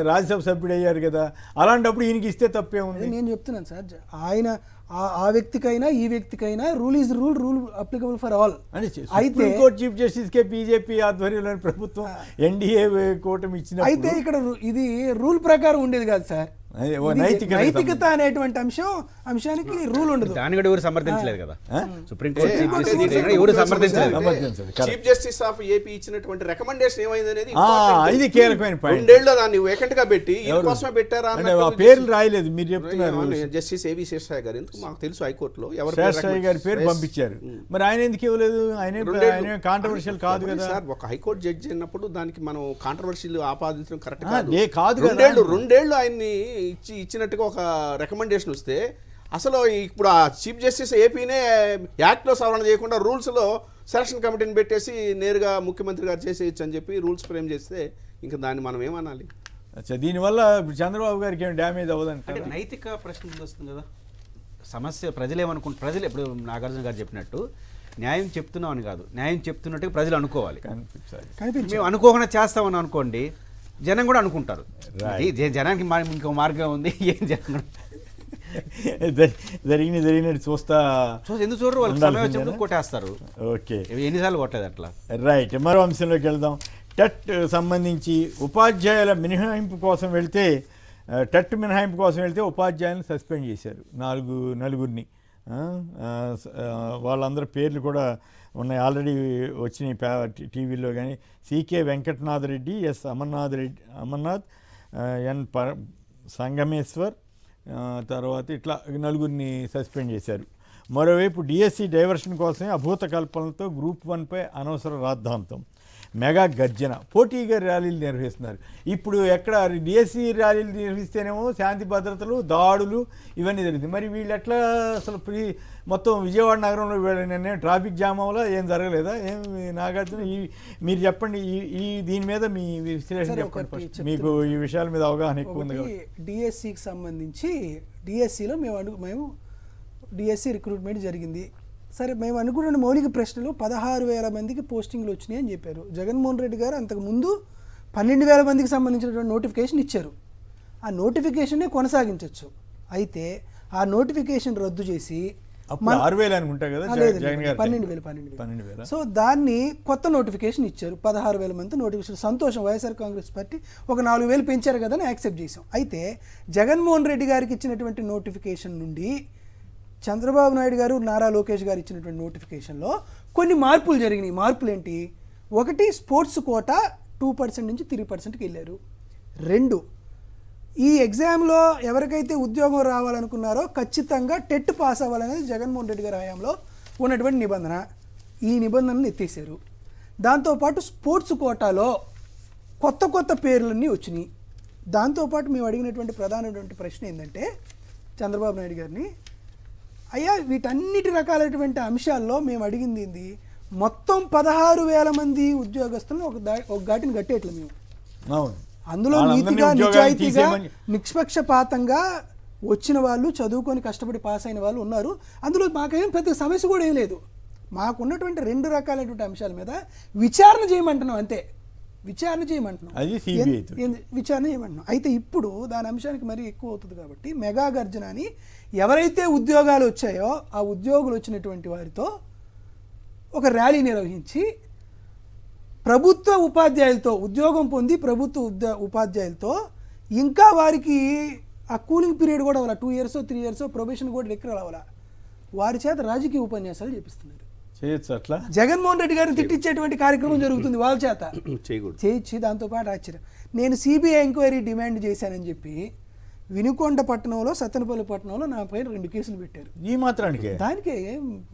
రాజ్యసభ సభ్యుడు అయ్యారు కదా, అలాంటప్పుడు ఈయనకి ఇస్తే తప్పే ఉంది. నేను చెప్తున్నాను సార్, ఆయన ఆ వ్యక్తికైనా ఈ వ్యక్తికైనా rule is rule applicable for all. అయితే చీఫ్ జస్టిస్ కే బీజేపీ ఆధ్వర్యంలోని ప్రభుత్వం ఎన్డీఏ కూటమి ఇచ్చిన అయితే ఇక్కడ ఇది రూల్ ప్రకారం ఉండేది కాదు సార్. నైతికత అనేటువంటి అంశానికి రూల్ ఉండదు. దాని కూడా ఎవరు సమర్థించలేదు కదా, సుప్రీంకోర్టు సమర్థించలేదు. చీఫ్ జస్టిస్ ఆఫ్ ఏపీ ఇచ్చినటువంటి రికమెండేషన్ ఏమైంది అనేది ఇది కీలకమైన పాయింట్. 2 ఏళ్ళు దాన్ని వేకెంట్ గా పెట్టి కోసమే పెట్టారా పేర్లు రాయలేదు. మీరు చెప్తున్నారు జస్టిస్ ఏబీ శేషాయ్ గారు, ఎందుకు మాకు తెలుసు హైకోర్టులో శేషాయ్ గారి పేరు పంపించారు, మరి ఆయన ఎందుకు ఇవ్వలేదు? ఆయన కాంట్రవర్షియల్ కాదు కదా సార్. ఒక హైకోర్టు జడ్జి అయినప్పుడు దానికి మనం కాంట్రవర్షియల్ ఆపాదించడం కరెక్ట్ కాదు. 2 ఏళ్ళు ఆయన్ని ఇచ్చినట్టుగా ఒక రికమెండేషన్ వస్తే అసలు ఇప్పుడు ఆ చీఫ్ జస్టిస్ ఏపీనే యాక్ట్లో సవరణ చేయకుండా రూల్స్లో సెలక్షన్ కమిటీని పెట్టేసి నేరుగా ముఖ్యమంత్రి గారు చేసేయచ్చు అని చెప్పి రూల్స్ ఫ్రేమ్ చేస్తే ఇంకా దాన్ని మనం ఏమనాలి? దీనివల్ల చంద్రబాబు గారికి ఏమి డ్యామేజ్ అవ్వదంటే నైతిక ప్రశ్న వస్తుంది కదా. సమస్య ప్రజలు ఇప్పుడు నాగార్జున గారు చెప్పినట్టు న్యాయం చెప్తున్నాం అని కాదు, న్యాయం చెప్తున్నట్టుగా ప్రజలు అనుకోవాలి. మేము అనుకోకుండా చేస్తామని అనుకోండి, జనం కూడా అనుకుంటారు. జనానికి ఇంకో మార్గం ఉంది. ఏం జనం జరిగినట్టు చూస్తా ఎందుకు చూడరు, వాళ్ళకి సమయం వచ్చినప్పుడు కొట్టేస్తారు. ఓకే, ఎన్నిసార్లు కొట్టలేదు అట్లా. రైట్. మరో అంశంలోకి వెళ్దాం. టెట్ సంబంధించి ఉపాధ్యాయుల మినహాయింపు కోసం వెళ్తే టెట్ మినహాయింపు కోసం వెళ్తే ఉపాధ్యాయులను సస్పెండ్ చేశారు నలుగురిని. వాళ్ళందరి పేర్లు కూడా ఉన్నాయి, ఆల్రెడీ వచ్చినాయి టీవీలో. కానీ సికే వెంకటనాథ్ రెడ్డి, ఎస్ అమర్నాథ్, ఎన్ సంగమేశ్వర్, తర్వాత ఇట్లా నలుగురిని సస్పెండ్ చేశారు. మరోవైపు డిఎస్సి డైవర్షన్ కోసమే అభూత కల్పనలతో గ్రూప్ 1పై అనవసర రాద్ధాంతం, మెగా గర్జన, పోటీగా ర్యాలీలు నిర్వహిస్తున్నారు. ఇప్పుడు ఎక్కడ డిఎస్సి ర్యాలీలు నిర్వహిస్తేనేమో శాంతి భద్రతలు, దాడులు ఇవన్నీ జరుగుతుంది. మరి వీళ్ళు ఎట్లా అసలు మొత్తం విజయవాడ నగరంలో నిన్న ట్రాఫిక్ జామ్ అవ్వాలా, ఏం జరగలేదా? ఏం నాగార్జున మీరు చెప్పండి, దీని మీద మీ విశ్లేషణ చెప్పండి. మీకు ఈ విషయాల మీద అవగాహన ఎక్కువ ఉంది. డిఎస్సికి సంబంధించి డిఎస్సిలో మేము డిఎస్సి రిక్రూట్మెంట్ జరిగింది. సరే, మేము అనుకున్న మౌలిక ప్రశ్నలు 16,000 మందికి పోస్టింగ్లు వచ్చినాయి అని చెప్పారు. జగన్మోహన్ రెడ్డి గారు అంతకుముందు 12,000 మందికి సంబంధించినటువంటి నోటిఫికేషన్ ఇచ్చారు. ఆ నోటిఫికేషన్నే కొనసాగించవచ్చు. అయితే ఆ నోటిఫికేషన్ రద్దు చేసి 6,000 అనుకుంటా కదా, 12,000. సో దాన్ని కొత్త నోటిఫికేషన్ ఇచ్చారు. 16,000 మంది నోటిఫికేషన్. సంతోషం, వైఎస్ఆర్ కాంగ్రెస్ పార్టీ ఒక 4,000 పెంచారు కదా అని యాక్సెప్ట్ చేసాం. అయితే జగన్మోహన్ రెడ్డి గారికి ఇచ్చినటువంటి నోటిఫికేషన్ నుండి చంద్రబాబు నాయుడు గారు, నారా లోకేష్ గారు ఇచ్చినటువంటి నోటిఫికేషన్లో కొన్ని మార్పులు జరిగినాయి. మార్పులు ఏంటి? ఒకటి, స్పోర్ట్స్ కోటా 2% నుంచి 3%కి వెళ్ళారు. 2, ఈ ఎగ్జామ్లో ఎవరికైతే ఉద్యోగం రావాలనుకున్నారో ఖచ్చితంగా టెట్ పాస్ అవ్వాలనేది జగన్మోహన్ రెడ్డి గారి హయాంలో ఉన్నటువంటి నిబంధన. ఈ నిబంధనను ఎత్తేసారు. దాంతోపాటు స్పోర్ట్స్ కోటాలో కొత్త పేర్లన్నీ వచ్చినాయి. దాంతోపాటు మేము అడిగినటువంటి ప్రధానమైనటువంటి ప్రశ్న ఏంటంటే చంద్రబాబు నాయుడు గారిని, అయ్యా వీటన్నిటి రకాలైనటువంటి అంశాల్లో మేము అడిగింది ఏంది? మొత్తం 16,000 మంది ఉద్యోగస్తులను ఒక ఘాటిని కట్టేట్లు మేము. అందులో నీతిగా, నిజాయితీగా, నిష్పక్షపాతంగా వచ్చిన వాళ్ళు, చదువుకొని కష్టపడి పాస్ అయిన వాళ్ళు ఉన్నారు. అందులో మాకేం పెద్ద సమస్య కూడా ఏం లేదు. మాకున్నటువంటి 2 రకాలైనటువంటి అంశాల మీద విచారణ చేయమంటున్నాం, అంతే. విచారణ చేయమంటున్నాం. అయితే ఇప్పుడు దాని అంశానికి మరీ ఎక్కువ అవుతుంది కాబట్టి మెగా గర్జన అని ఎవరైతే ఉద్యోగాలు వచ్చాయో ఆ ఉద్యోగులు వచ్చినటువంటి వారితో ఒక ర్యాలీ నిర్వహించి ప్రభుత్వ ఉపాధ్యాయులతో, ఉద్యోగం పొంది ప్రభుత్వ ఉపాధ్యాయులతో ఇంకా వారికి ఆ కూలింగ్ పీరియడ్ కూడా అవ్వాలి, 2 years 3 years ప్రొబేషన్ కూడా రెక్కలు అవ్వాలా, వారి చేత రాజకీయ ఉపన్యాసాలు చేపిస్తున్నారు. చేయొచ్చు అట్లా. జగన్మోహన్ రెడ్డి గారిని తిట్టించేటువంటి కార్యక్రమం జరుగుతుంది వాళ్ళ చేత. చేయొచ్చు. దాంతోపాటు ఆశ్చర్యం, నేను సిబిఐ ఎంక్వైరీ డిమాండ్ చేశానని చెప్పి వినుకొండ పట్టణంలో, సత్తెనపల్లి పట్టణంలో నా పైన 2 కేసులు పెట్టారు. ఈ మాత్రానికి దానికే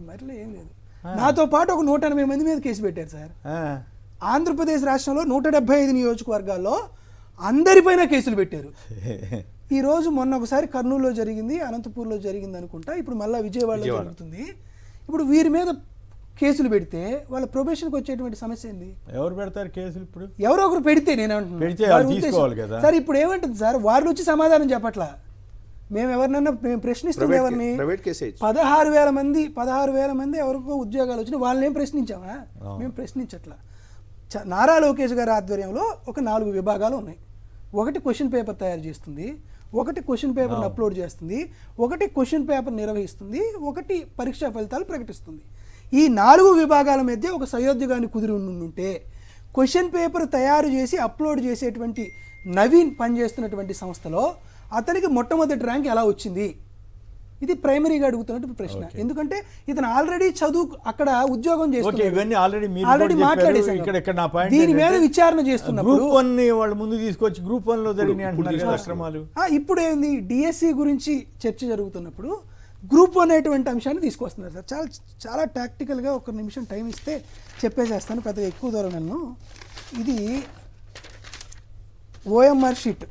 మరలే ఏం లేదు. నాతో పాటు ఒక 180 మంది మీద కేసు పెట్టారు సార్. ఆంధ్రప్రదేశ్ రాష్ట్రంలో 175 నియోజకవర్గాల్లో అందరిపైన కేసులు పెట్టారు. ఈరోజు మొన్న ఒకసారి కర్నూలులో జరిగింది, అనంతపూర్లో జరిగింది అనుకుంటా, ఇప్పుడు మళ్ళీ విజయవాడలో జరుగుతుంది. ఇప్పుడు వీరి మీద కేసులు పెడితే వాళ్ళ ప్రొబేషన్కి వచ్చేటువంటి సమస్య ఏంది? ఎవరు పెడతారు కేసులు? ఇప్పుడు ఎవరో ఒకరు పెడితే నేను అంటున్నాను సార్. ఇప్పుడు ఏమంటుంది సార్, వారు వచ్చి సమాధానం చెప్పట్లా. మేము ఎవరినన్నా మేము ప్రశ్నిస్తుంది ఎవరిని? 16,000 మంది ఎవరికో ఉద్యోగాలు వచ్చినాయి, వాళ్ళని ఏం ప్రశ్నించామా? మేము ప్రశ్నించట్లా. నారా లోకేష్ గారి ఆధ్వర్యంలో ఒక 4 విభాగాలు ఉన్నాయి. ఒకటి క్వశ్చన్ పేపర్ తయారు చేస్తుంది, ఒకటి క్వశ్చన్ పేపర్ని అప్లోడ్ చేస్తుంది, ఒకటి క్వశ్చన్ పేపర్ నిర్వహిస్తుంది, ఒకటి పరీక్షా ఫలితాలు ప్రకటిస్తుంది. ఈ 4 విభాగాల మధ్య ఒక సయోధ్యగాన్ని కుదిరి ఉంటే క్వశ్చన్ పేపర్ తయారు చేసి అప్లోడ్ చేసేటువంటి నవీన్ పనిచేస్తున్నటువంటి సంస్థలో అతనికి మొట్టమొదటి ర్యాంక్ ఎలా వచ్చింది? ఇది ప్రైమరీగా అడుగుతున్నట్టు ప్రశ్న. ఎందుకంటే ఇతను ఆల్రెడీ అక్కడ ఉద్యోగం చేస్తున్నాడు, ఆల్రెడీ మాట్లాడేసాను. దీని మీద విచారణ చేస్తున్నప్పుడు వాళ్ళు ముందు తీసుకొచ్చి గ్రూప్ 1లో జరిగిన ఇప్పుడు ఏంది, డిఎస్సి గురించి చర్చ జరుగుతున్నప్పుడు గ్రూప్ 1 అనేటువంటి అంశాన్ని తీసుకొస్తున్నారు సార్. చాలా చాలా టాక్టికల్గా 1 నిమిషం టైం ఇస్తే చెప్పేసేస్తాను, పెద్దగా ఎక్కువ దూరం నన్ను. ఇది ఓఎంఆర్ షీట్,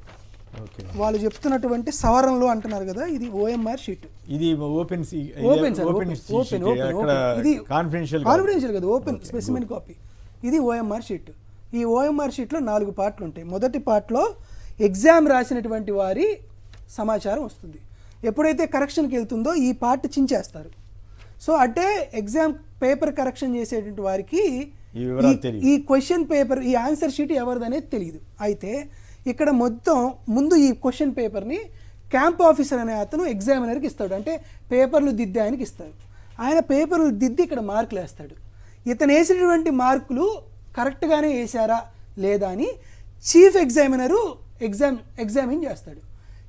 వాళ్ళు చెప్తున్నటువంటి సవరణలు అంటున్నారు కదా, ఇది ఓఎంఆర్ షీట్. ఇది ఓపెన్ ఇది కాన్ఫిడెన్షియల్ కదా, ఓపెన్ స్పెసిమెన్ కాపీ. ఇది ఓఎంఆర్ షీట్. ఈ ఓఎంఆర్ షీట్లో 4 పార్ట్లు ఉంటాయి. మొదటి పార్ట్లో ఎగ్జామ్ రాసినటువంటి వారి సమాచారం వస్తుంది. ఎప్పుడైతే కరెక్షన్కి వెళ్తుందో ఈ పార్ట్ చించేస్తారు. సో అంటే ఎగ్జామ్ పేపర్ కరెక్షన్ చేసేటువంటి వారికి ఈ క్వశ్చన్ పేపర్, ఈ ఆన్సర్ షీట్ ఎవరిదనేది తెలియదు. అయితే ఇక్కడ మొత్తం ముందు ఈ క్వశ్చన్ పేపర్ని క్యాంప్ ఆఫీసర్ అనే అతను ఎగ్జామినర్కి ఇస్తాడు, అంటే పేపర్లు దిద్దే ఆయనకి ఇస్తాడు. ఆయన పేపర్లు దిద్ది ఇక్కడ మార్కులు వేస్తాడు. ఇతను వేసినటువంటి మార్కులు కరెక్ట్గానే వేసారా లేదా అని చీఫ్ ఎగ్జామినరు ఎగ్జామిన్ చేస్తాడు.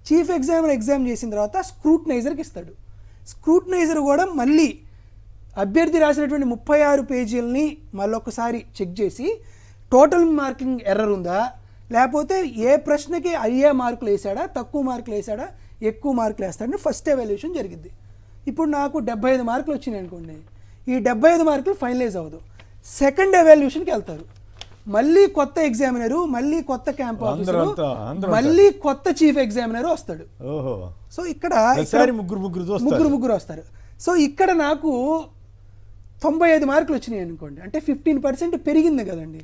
చీఫ్ ఎగ్జామినర్ ఎగ్జామ్ చేసిన తర్వాత స్క్రూటనైజర్కి ఇస్తాడు. స్క్రూటనైజర్ కూడా మళ్ళీ అభ్యర్థి రాసినటువంటి 36 పేజీలని మళ్ళొకసారి చెక్ చేసి టోటల్ మార్కింగ్ ఎర్రర్ ఉందా, లేకపోతే ఏ ప్రశ్నకి అయ్యే మార్కులు వేసాడా, తక్కువ మార్కులు వేసాడా, ఎక్కువ మార్కులు వేస్తాడని ఫస్ట్ ఎవాల్యుయేషన్ జరిగింది. ఇప్పుడు నాకు 75 మార్కులు వచ్చినాయి అనుకోండి, ఈ 75 మార్కులు ఫైనలైజ్ అవ్వదు. సెకండ్ ఎవాల్యుయేషన్కి వెళ్తారు. మళ్ళీ కొత్త ఎగ్జామినరు, మళ్ళీ కొత్త క్యాంప్ ఆఫీసరు, మళ్ళీ కొత్త చీఫ్ ఎగ్జామినరు వస్తాడు. సో ఇక్కడ ముగ్గురు వస్తారు. సో ఇక్కడ నాకు 95 మార్కులు వచ్చినాయి అనుకోండి, అంటే 15% పెరిగింది కదండి.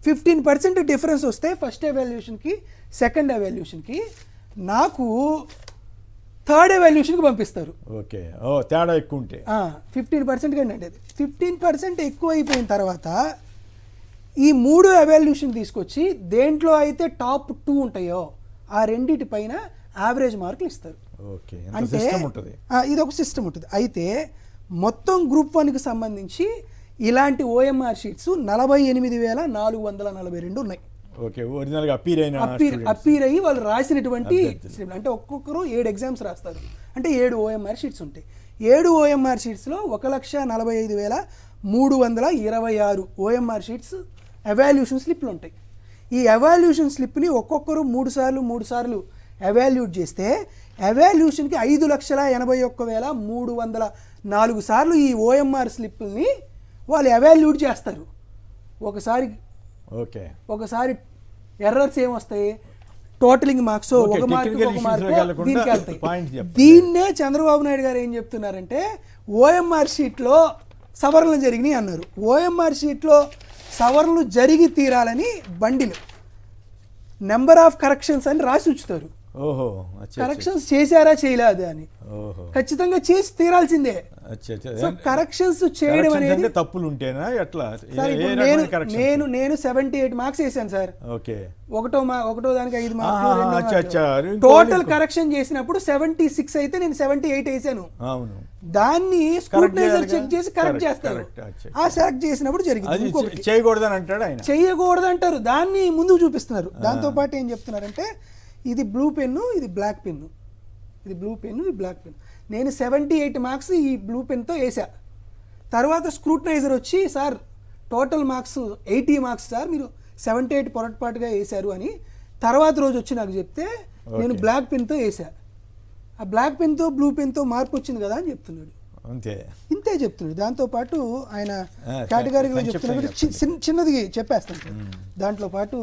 15% డిఫరెన్స్ వస్తే ఫస్ట్ ఎవాల్యుయేషన్కి సెకండ్ ఎవాల్యుయేషన్కి నాకు థర్డ్ ఎవాల్యుయేషన్కి పంపిస్తారు. ఓకే, తేడా ఎక్కువ ఉంటే 15% కంటే అంటే 15% ఎక్కువ అయిపోయిన తర్వాత ఈ 3 ఎవాల్యుయేషన్ తీసుకొచ్చి దేంట్లో అయితే టాప్ 2 ఉంటాయో ఆ రెండిటి పైన యావరేజ్ మార్కులు ఇస్తారు. అంటే ఇది ఒక సిస్టమ్ ఉంటుంది. అయితే మొత్తం గ్రూప్ 1కి సంబంధించి ఇలాంటి ఓఎంఆర్ షీట్స్ 48,442 ఉన్నాయి. అప్పీర్ అయ్యి వాళ్ళు రాసినటువంటి, అంటే ఒక్కొక్కరు 7 ఎగ్జామ్స్ రాస్తారు, అంటే 7 ఓఎంఆర్ షీట్స్ ఉంటాయి. 7 ఓఎంఆర్ షీట్స్లో 1,45,326 ఓఎంఆర్ షీట్స్ ఎవాల్యూషన్ స్లిప్లు ఉంటాయి. ఈ ఎవాల్యూషన్ స్లిప్ని ఒక్కొక్కరు 3 సార్లు ఎవాల్యూట్ చేస్తే ఎవాల్యూషన్కి 5,81,304 సార్లు ఈ ఓఎంఆర్ స్లిప్ని వాళ్ళు ఎవాల్యూట్ చేస్తారు. ఒకసారి ఎర్రర్స్ ఏమొస్తాయి, టోటలింగ్ మార్క్స్ ఒక మార్కు దీనికి వెళ్తాయి. దీన్నే చంద్రబాబు నాయుడు గారు ఏం చెప్తున్నారంటే ఓఎంఆర్ షీట్లో సవరణలు జరిగినాయి అన్నారు. ఓఎంఆర్ షీట్లో సవరణలు జరిగి తీరాలని బండిలు నెంబర్ ఆఫ్ కరెక్షన్స్ అని రాసి ఉంచుతారు. కరెక్షన్స్ చేశారా చేయలేదు అని ఖచ్చితంగా చేసి తీరాల్సిందే. కరెక్షన్స్ చేయడం అనేది తప్పులు ఉంటేనా ఎట్లా? నేను 78 మార్క్స్ వేసాను సార్. ఒకటో దానికి 5 మార్కులు. టోటల్ కరెక్షన్ చేసినప్పుడు 76 అయితే నేను 78 వేసాను. దాన్ని స్క్రూటనైజర్ చెక్ చేసి కరెక్ట్ చేస్తారు. ఆ సెలెక్ట్ చేసినప్పుడు జరిగింది. చేయకూడదు అంటారు, దాన్ని ముందుకు చూపిస్తున్నారు. దాంతో పాటు ఏం చెప్తున్నారంటే ఇది బ్లూ పెన్ను, ఇది బ్లాక్ పెన్ను, ఇది బ్లూ పెన్ను, ఇది బ్లాక్ పెన్ను. నేను 78 మార్క్స్ ఈ బ్లూ పెన్తో వేసా. తర్వాత స్క్రూటనైజర్ వచ్చి sir total marks 80 marks sir, మీరు 78 పొరపాటుగా వేశారు అని తర్వాత రోజు వచ్చి నాకు చెప్తే నేను బ్లాక్ పెన్తో వేసా. ఆ బ్లాక్ పెన్తో బ్లూ పెన్తో మార్పు వచ్చింది కదా అని చెప్తున్నాడు. ఇంతే చెప్తున్నాడు. దాంతోపాటు ఆయన కేటగిరీగా చెప్తున్నాడు. చిన్నది చెప్పేస్తాను. దాంట్లో పాటు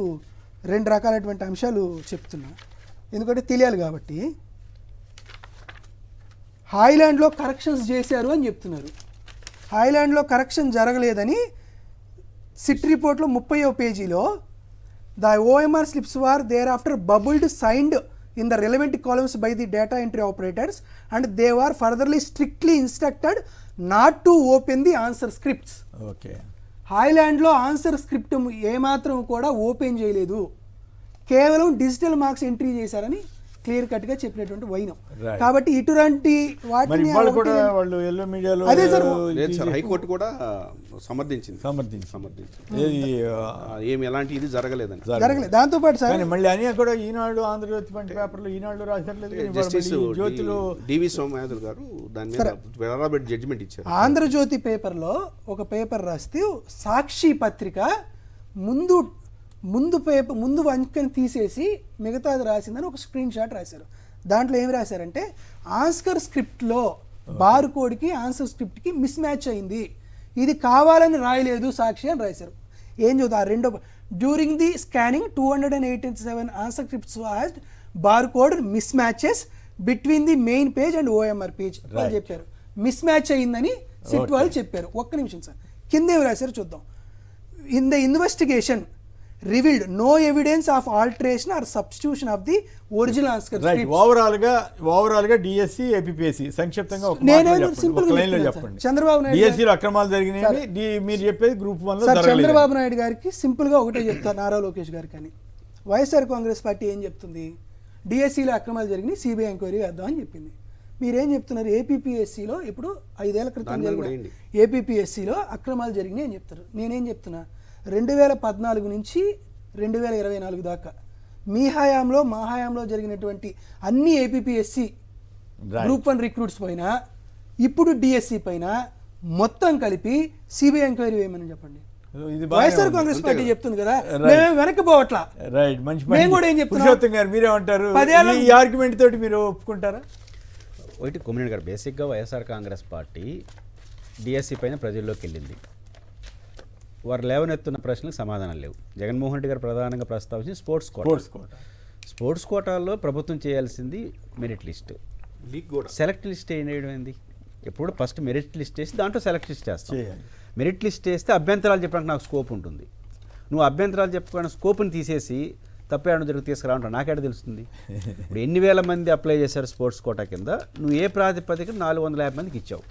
2 రకాలైనటువంటి అంశాలు చెప్తున్నా, ఎందుకంటే తెలియాలి కాబట్టి. హాయ్లాండ్లో కరెక్షన్స్ చేశారు అని చెప్తున్నారు. హాయ్లాండ్లో కరెక్షన్ జరగలేదని సిట్ రిపోర్ట్లో 30వ పేజీలో the OMR slips were there after bubbled signed in the relevant columns by the data entry operators and they were furtherly strictly instructed not to open the answer scripts. హాయ్లాండ్లో answer script ఏమాత్రం కూడా open చేయలేదు, కేవలం digital marks entry చేశారని clear cut గా చెప్పినటువంటి వైనం. కాబట్టి ఇటువంటి వాటిని అదే సార్ హైకోర్టు కూడా సమర్థించింది. ఏమి ఎలాంటి ఇది జరగలేదు. దాంతో పాటు సార్ మళ్ళీ అని కూడా ఈనాడు ఆంధ్రజ్యోతి వంటి పేపర్లో ఈనాడు రాసినట్లేదు. జ్యోతిలో డివి సోమయాజులు గారు దాని మీద జడ్జిమెంట్ ఇచ్చారు. ఆంధ్రజ్యోతి పేపర్లో ఒక పేపర్ రాస్తే సాక్షి పత్రిక ముందు అంకెని తీసేసి మిగతాది రాసిందని ఒక స్క్రీన్ షాట్ రాశారు. దాంట్లో ఏమి రాశారంటే ఆన్సర్ స్క్రిప్ట్లో బార్ కోడ్కి ఆన్సర్ స్క్రిప్ట్కి మిస్ మ్యాచ్ అయింది, ఇది కావాలని రాయలేదు సాక్షి అని రాశారు. ఏం చదువుతా రెండో during the scanning 287 answer scripts was bar code miss matches between the main page and OMR page వాళ్ళు చెప్పారు. మిస్ మ్యాచ్ అయిందని సిట్ వాళ్ళు చెప్పారు. ఒక్క నిమిషం సార్, కింద ఏమి రాశారు చూద్దాం. In the investigation revealed no evidence of alteration or substitution of the original answer script. Overall గా డిఎస్సి ఏపీపీఎస్సి సంక్షిప్తంగా చెప్పండి. చంద్రబాబు నాయుడు డిఎస్సిలో అక్రమాలు జరిగినాయి మీరు చెప్పేది గ్రూప్ 1 లో జరగలేదు. చంద్రబాబు నాయుడు గారికి సింపుల్ గా ఒకటే చెప్తారు, నారా లోకేష్ గారికి. అని వైఎస్ఆర్ కాంగ్రెస్ పార్టీ ఏం చెప్తుంది, డిఎస్సిలో అక్రమాలు జరిగినాయి సిబిఐ ఎంక్వైరీ వేద్దామని చెప్పింది. మీరేం చెప్తున్నారు, ఏపీపీఎస్సిలో ఇప్పుడు 5 ఏళ్ల క్రితం జరిగిన ఏపీపీఎస్సిలో అక్రమాలు జరిగినాయి అని చెప్తారు. నేనేం చెప్తున్నా, 2014 నుంచి 2024 దాకా. మీ హయాంలో మా హయాంలో జరిగినటువంటి అన్ని ఏపీఎస్సి గ్రూప్ 1 రిక్రూట్స్ పైన, ఇప్పుడు డిఎస్సి పైన మొత్తం కలిపి సిబిఐ ఎంక్వైరీ వేయమని చెప్పండి. ఇది వైఎస్ఆర్ కాంగ్రెస్ పార్టీ చెప్తుంది కదా, మేము వెనక్కి పోవట్లా. రైట్, మంచి మేము కూడా ఏం చెప్తున్నాం? పురుషోత్తం గారు మీరేమంటారు? ఈ ఆర్గ్యుమెంట్ తోటి మీరు ఒప్పుకుంటారా? ఒకటి కొమ్మినేని గారు, బేసిక్గా వైఎస్ఆర్ కాంగ్రెస్ పార్టీ డిఎస్సి పైన ప్రజల్లోకి వెళ్ళింది. వారు లేవనెత్తున్న ప్రశ్నలకు సమాధానం లేవు. జగన్మోహన్ రెడ్డి గారు ప్రధానంగా ప్రస్తావించి స్పోర్ట్స్ కోటాల్లో ప్రభుత్వం చేయాల్సింది మెరిట్ లిస్ట్, లీక్ కూడా సెలెక్ట్ లిస్ట్ ఏంటి? ఎప్పుడు ఫస్ట్ మెరిట్ లిస్ట్ వేసి దాంట్లో సెలెక్ట్ లిస్ట్ చేస్తాం. మెరిట్ లిస్ట్ వేస్తే అభ్యంతరాలు చెప్పడానికి నాకు స్కోప్ ఉంటుంది. నువ్వు అభ్యంతరాలు చెప్పుకున్న స్కోప్ని తీసేసి తప్పేడు జరిగి తీసుకురావంటావు, నాకేడ తెలుస్తుంది? ఇప్పుడు ఎన్ని వేల మంది అప్లై చేశారు స్పోర్ట్స్ కోటా కింద, నువ్వు ఏ ప్రాతిపదికన 450 మందికి ఇచ్చావు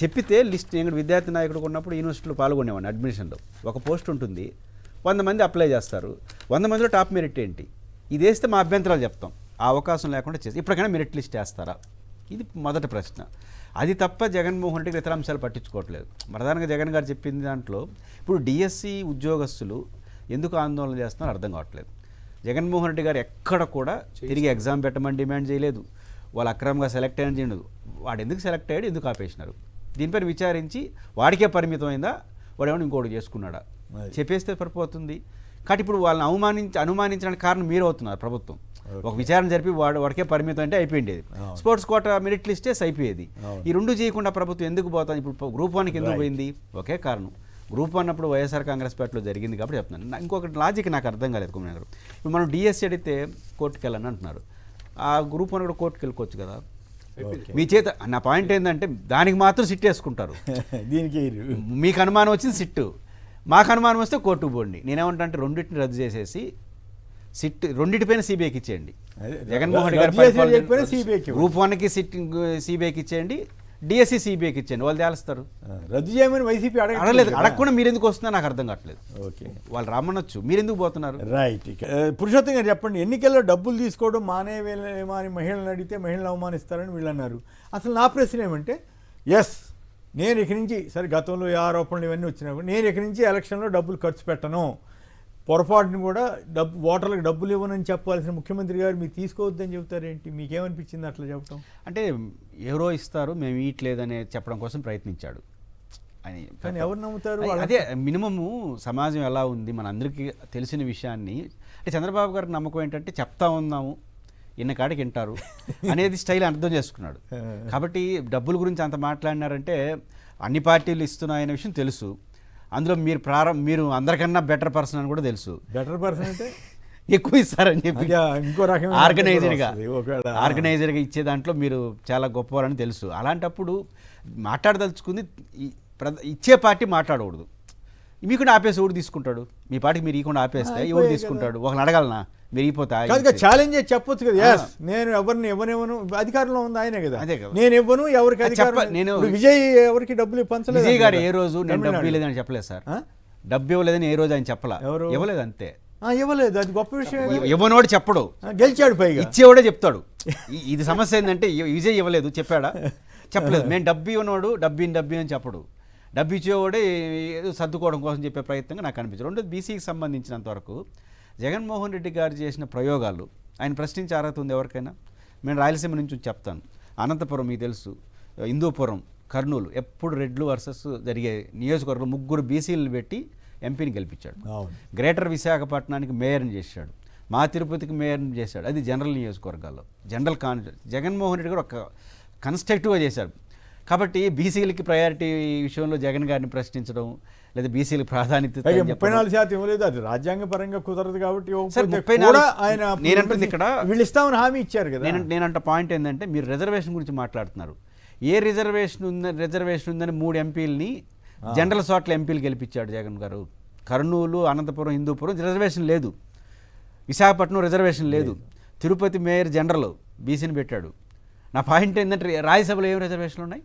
చెప్పితే లిస్ట్. నేను విద్యార్థి నాయకుడు ఉన్నప్పుడు యూనివర్సిటీలో పాల్గొనేవాడిని. అడ్మిషన్లో ఒక పోస్ట్ ఉంటుంది, 100 మంది అప్లై చేస్తారు, 100 మందిలో టాప్ మెరిట్ ఏంటి? ఇది వేస్తే మా అభ్యంతరాలు చెప్తాం. ఆ అవకాశం లేకుండా చేసి ఇప్పటికైనా మెరిట్ లిస్ట్ వేస్తారా? ఇది మొదటి ప్రశ్న. అది తప్ప జగన్మోహన్ రెడ్డి ఇతర అంశాలు పట్టించుకోవట్లేదు. ప్రధానంగా జగన్ గారు చెప్పింది దాంట్లో ఇప్పుడు డిఎస్సి ఉద్యోగస్తులు ఎందుకు ఆందోళన చేస్తున్నారో అర్థం కావట్లేదు. జగన్మోహన్ రెడ్డి గారు ఎక్కడ కూడా తిరిగి ఎగ్జామ్ పెట్టమని డిమాండ్ చేయలేదు. వాళ్ళు అక్రమంగా సెలెక్ట్ అయ్యని చేయలేదు. వాడు ఎందుకు సెలెక్ట్ అయ్యాడు, ఎందుకు ఆపేసినారు, దీనిపైన విచారించి వాడికే పరిమితమైందా, వాడు ఏమైనా ఇంకోటి చేసుకున్నాడా చెప్పేస్తే సరిపోతుంది. కాబట్టి ఇప్పుడు వాళ్ళని అనుమానించడానికి కారణం మీరు అవుతున్నారు ప్రభుత్వం. ఒక విచారణ జరిపి వాడికే పరిమితం అంటే అయిపోయింది. స్పోర్ట్స్ కోటా మెరిట్ లిస్టేస్ అయిపోయేది. ఈ రెండు చేయకుండా ప్రభుత్వం ఎందుకు పోతుంది? ఇప్పుడు గ్రూప్ 1కి ఎందుకు పోయింది? ఒకే కారణం, గ్రూప్ 1 అప్పుడు వైఎస్ఆర్ కాంగ్రెస్ పార్టీలో జరిగింది కాబట్టి చెప్తున్నాను. ఇంకొకటి లాజిక్ నాకు అర్థం కాలేదు కొమ్మినేని గారు. ఇప్పుడు మనం డిఎస్సి అడిగితే కోర్టుకు వెళ్ళని అంటున్నారు. ఆ గ్రూప్ 1 కూడా కోర్టుకు వెళ్ళిపోవచ్చు కదా మీ చేత. నా పాయింట్ ఏంటంటే దానికి మాత్రం సిట్ వేసుకుంటారు. దీనికి మీకు అనుమానం వచ్చింది సిట్టు, మాకు అనుమానం వస్తే కోర్టుకు పోండి. నేనేమంటా అంటే రెండింటిని రద్దు చేసేసి సిట్ రెండింటిపైన సిబిఐకి ఇచ్చేయండి. జగన్మోహన్ రెడ్డి గారు గ్రూప్ 1కి సిట్టింగ్ సిబిఐకి ఇచ్చేయండి, డిఎస్సి సిబిఐకి ఇచ్చేయండి, వాళ్ళు తేలుస్తారు. రద్దు చేయమని వైసీపీ అడగలేదు. అడగకుండా మీరు ఎందుకు వస్తున్నారు నాకు అర్థం కావట్లేదు. ఓకే, వాళ్ళు రమ్మనొచ్చు, మీరు ఎందుకు పోతున్నారు? రైట్. పురుషోత్తం గారు చెప్పండి, ఎన్నికల్లో డబ్బులు తీసుకోవడం మానేవేమని మహిళలను అడిగితే మహిళలు అవమానిస్తారని వీళ్ళు అన్నారు. అసలు నా ప్రశ్న ఏమంటే, ఎస్ నేను ఇక్కడి నుంచి, సరే గతంలో ఏ ఆరోపణలు ఇవన్నీ వచ్చినా కూడా నేను ఇక్కడి నుంచి ఎలక్షన్లో డబ్బులు ఖర్చు పెట్టను, పొరపాటును కూడా ఓటర్లకు డబ్బులు ఇవ్వనని చెప్పాల్సిన ముఖ్యమంత్రి గారు మీరు తీసుకోవద్దని చెబుతారేంటి? మీకేమనిపించింది అట్లా చెప్పడం? అంటే ఎవరో ఇస్తారు మేము ఇయట్లేదని చెప్పడం కోసం ప్రయత్నించాడు అని. కానీ ఎవరు నమ్ముతారు? అదే మినిమము సమాజం ఎలా ఉంది మన అందరికీ తెలిసిన విషయాన్ని. అంటే చంద్రబాబు గారికి నమ్మకం ఏంటంటే చెప్తా ఉన్నాము ఇన్న కాడికి వింటారు అనేది స్టైల్ అర్థం చేసుకున్నాడు. కాబట్టి డబ్బుల గురించి అంత మాట్లాడినారంటే అన్ని పార్టీలు ఇస్తున్నాయనే విషయం తెలుసు. అందులో మీరు అందరికన్నా బెటర్ పర్సన్ అని కూడా తెలుసు. బెటర్ పర్సన్ అంటే ఎక్కువ ఇస్తారని చెప్పి ఇంకో రకం ఆర్గనైజర్గా ఇచ్చే దాంట్లో మీరు చాలా గొప్పవారని తెలుసు. అలాంటప్పుడు మాట్లాడదలుచుకుంది ఇచ్చే పార్టీ మాట్లాడకూడదు. మీకుండా ఆపేసి ఎవడు తీసుకుంటాడు? మీ పార్టీకి మీరు ఇవ్వకుండా ఆపేస్తే ఎవడు తీసుకుంటాడు? ఒకరిని అడగాలనా? మీరు ఇపోతా ఛాలెంజ్ చేసి చెప్పొచ్చు కదా, ఎస్ నేను ఎవరిని ఇవ్వనివ్వను, అధికారంలో ఉంది ఆయనే కదా, నేను ఇవ్వను ఎవరికి అధికారం. నేను విజయ్ ఎవరికి డబ్బులు పంచలేదు. విజయ్ గారు ఏ రోజు నేను డబ్బు ఇవ్వలేదని చెప్పలేదు సార్, డబ్బు ఇవ్వలేదని ఏ రోజు ఆయన చెప్పలా, ఇవ్వలేదు అంతే. ఇవ్వలేదు, అది గొప్ప విషయం. ఇవ్వనోడు చెప్పడు, గెలిచాడు, పైగా ఇచ్చేవాడే చెప్తాడు. ఇది సమస్య ఏంటంటే విజయ్ ఇవ్వలేదు చెప్పాడా? చెప్పలేదు. మేము డబ్బు ఇవ్వనోడు డబ్బు అని చెప్పడు, డబ్బు ఇచ్చేవాడే ఏదో సర్దుకోవడం కోసం చెప్పే ప్రయత్నంగా నాకు అనిపించదు. రెండోది బీసీకి సంబంధించినంత వరకు జగన్మోహన్ రెడ్డి గారు చేసిన ప్రయోగాలు ఆయన ప్రశ్నించే అర్హత ఉంది ఎవరికైనా? నేను రాయలసీమ నుంచి చెప్తాను. అనంతపురం మీకు తెలుసు, హిందూపురం, కర్నూలు ఎప్పుడు రెడ్లు వర్సెస్ జరిగే నియోజకవర్గంలో 3 బీసీలను పెట్టి ఎంపీని గెలిపించాడు. గ్రేటర్ విశాఖపట్నానికి మేయర్ని చేశాడు, మా తిరుపతికి మేయర్ని చేశాడు. అది జనరల్ నియోజకవర్గాల్లో జనరల్ జగన్మోహన్ రెడ్డి గారు ఒక కన్స్ట్రక్టివ్గా చేశారు. కాబట్టి బీసీలకి ప్రయారిటీ విషయంలో జగన్ గారిని ప్రశ్నించడం లేదా బీసీలకు ప్రాధాన్యత 34% ఇవ్వలేదు, అది రాజ్యాంగ పరంగా కుదరదు కాబట్టి ఆయన నేనంటుంది ఇక్కడ వీళ్ళు ఇస్తామని హామీ ఇచ్చారు కదా. నేనంట పాయింట్ ఏంటంటే మీరు రిజర్వేషన్ గురించి మాట్లాడుతున్నారు. ఏ రిజర్వేషన్ ఉందని 3 ఎంపీలని జనరల్ చోట్ల ఎంపీలు గెలిపించాడు జగన్ గారు. కర్నూలు, అనంతపురం, హిందూపురం రిజర్వేషన్ లేదు, విశాఖపట్నం రిజర్వేషన్ లేదు, తిరుపతి మేయర్ జనరల్ బీసీని పెట్టాడు. నా పాయింట్ ఏంటంటే రాజ్యసభలో ఏం రిజర్వేషన్లు ఉన్నాయి,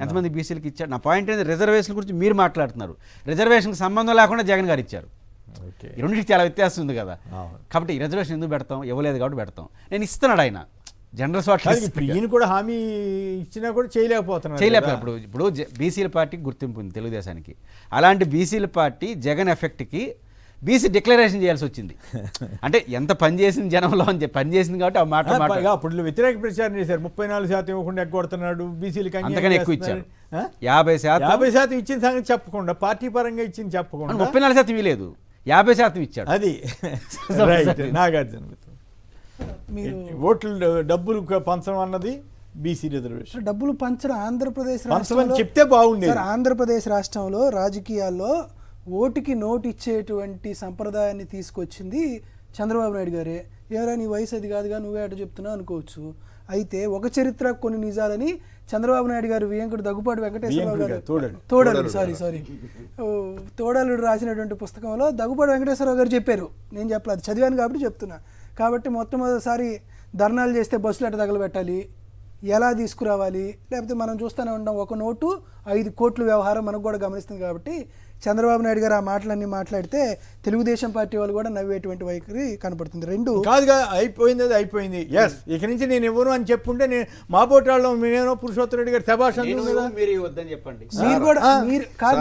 ఎంతమంది బీసీలకు ఇచ్చాడు? నా పాయింట్ ఏంటంటే రిజర్వేషన్ గురించి మీరు మాట్లాడుతున్నారు, రిజర్వేషన్కి సంబంధం లేకుండా జగన్ గారు ఇచ్చారు. ఈ రెండింటికి చాలా వ్యత్యాసం ఉంది కదా. కాబట్టి ఈ రిజర్వేషన్ ఎందుకు పెడతాం? ఇవ్వలేదు కాబట్టి పెడతాం. నేను ఇస్తున్నాడు ఆయన జనరల్ ఈయన కూడా హామీ ఇచ్చినా కూడా చేయలేకపోయాడు. ఇప్పుడు బీసీల పార్టీకి గుర్తింపు ఉంది తెలుగుదేశానికి. అలాంటి బీసీల పార్టీ జగన్ ఎఫెక్ట్కి బీసీ డిక్లరేషన్ చేయాల్సి వచ్చింది. అంటే ఎంత పని చేసింది జనంలో అని చెప్పి పని చేసింది కాబట్టి ఆ మాట అప్పుడు వ్యతిరేక ప్రచారం చేశారు. 34% ఇవ్వకుండా ఎగ్గొడుతున్నాడు, బీసీలకి అంతకన్నా ఎక్కువ ఇచ్చారు. 50% 50% ఇచ్చిన సంగతి చెప్పకుండా, పార్టీ పరంగా ఇచ్చింది చెప్పకుండా 34% ఇవ్వలేదు, 50% ఇచ్చాడు. అది నాగార్జున మీరు ఓట్లు డబ్బులు పంచడం అన్నది బీసీ రిజర్వేషన్. డబ్బులు పంచడం ఆంధ్రప్రదేశ్ పంచమని చెప్తే బాగుండేది. సార్, ఆంధ్రప్రదేశ్ రాష్ట్రంలో రాజకీయాల్లో ఓటుకి నోటు ఇచ్చేటువంటి సంప్రదాయాన్ని తీసుకొచ్చింది చంద్రబాబు నాయుడు గారే. ఎవరా నీ వయసు అది కాదుగా, నువ్వే అటు చెప్తున్నావు అనుకోవచ్చు. అయితే ఒక చరిత్ర కొన్ని నిజాలని చంద్రబాబు నాయుడు గారు వియంకుడు దగ్గుపాటి వెంకటేశ్వరరావు గారు తోడలుడు రాసినటువంటి పుస్తకంలో దగ్గుపాటి వెంకటేశ్వరరావు గారు చెప్పారు. నేను చెప్పలేదు, చదివాను కాబట్టి చెప్తున్నా. కాబట్టి మొట్టమొదటిసారి ధర్నాలు చేస్తే బస్సులు ఎట్ట తగలబెట్టాలి, ఎలా తీసుకురావాలి, లేకపోతే మనం చూస్తూనే ఉంటాం ఒక నోటు 5 కోట్ల వ్యవహారం మనకు కూడా గమనిస్తుంది. కాబట్టి చంద్రబాబు నాయుడు గారు ఆ మాటలన్నీ మాట్లాడితే తెలుగుదేశం పార్టీ వాళ్ళు కూడా నవ్వేటువంటి వైఖరి కనపడుతుంది. రెండు కాదుగా, అయిపోయింది, అది అయిపోయింది. ఎస్, ఇక నుంచి నేను ఇవ్వను అని చెప్పుంటే నేను మా పోటాళ్ళలో నేను పురుషోత్తమ రెడ్డి గారు శభాష్ చెప్పండి.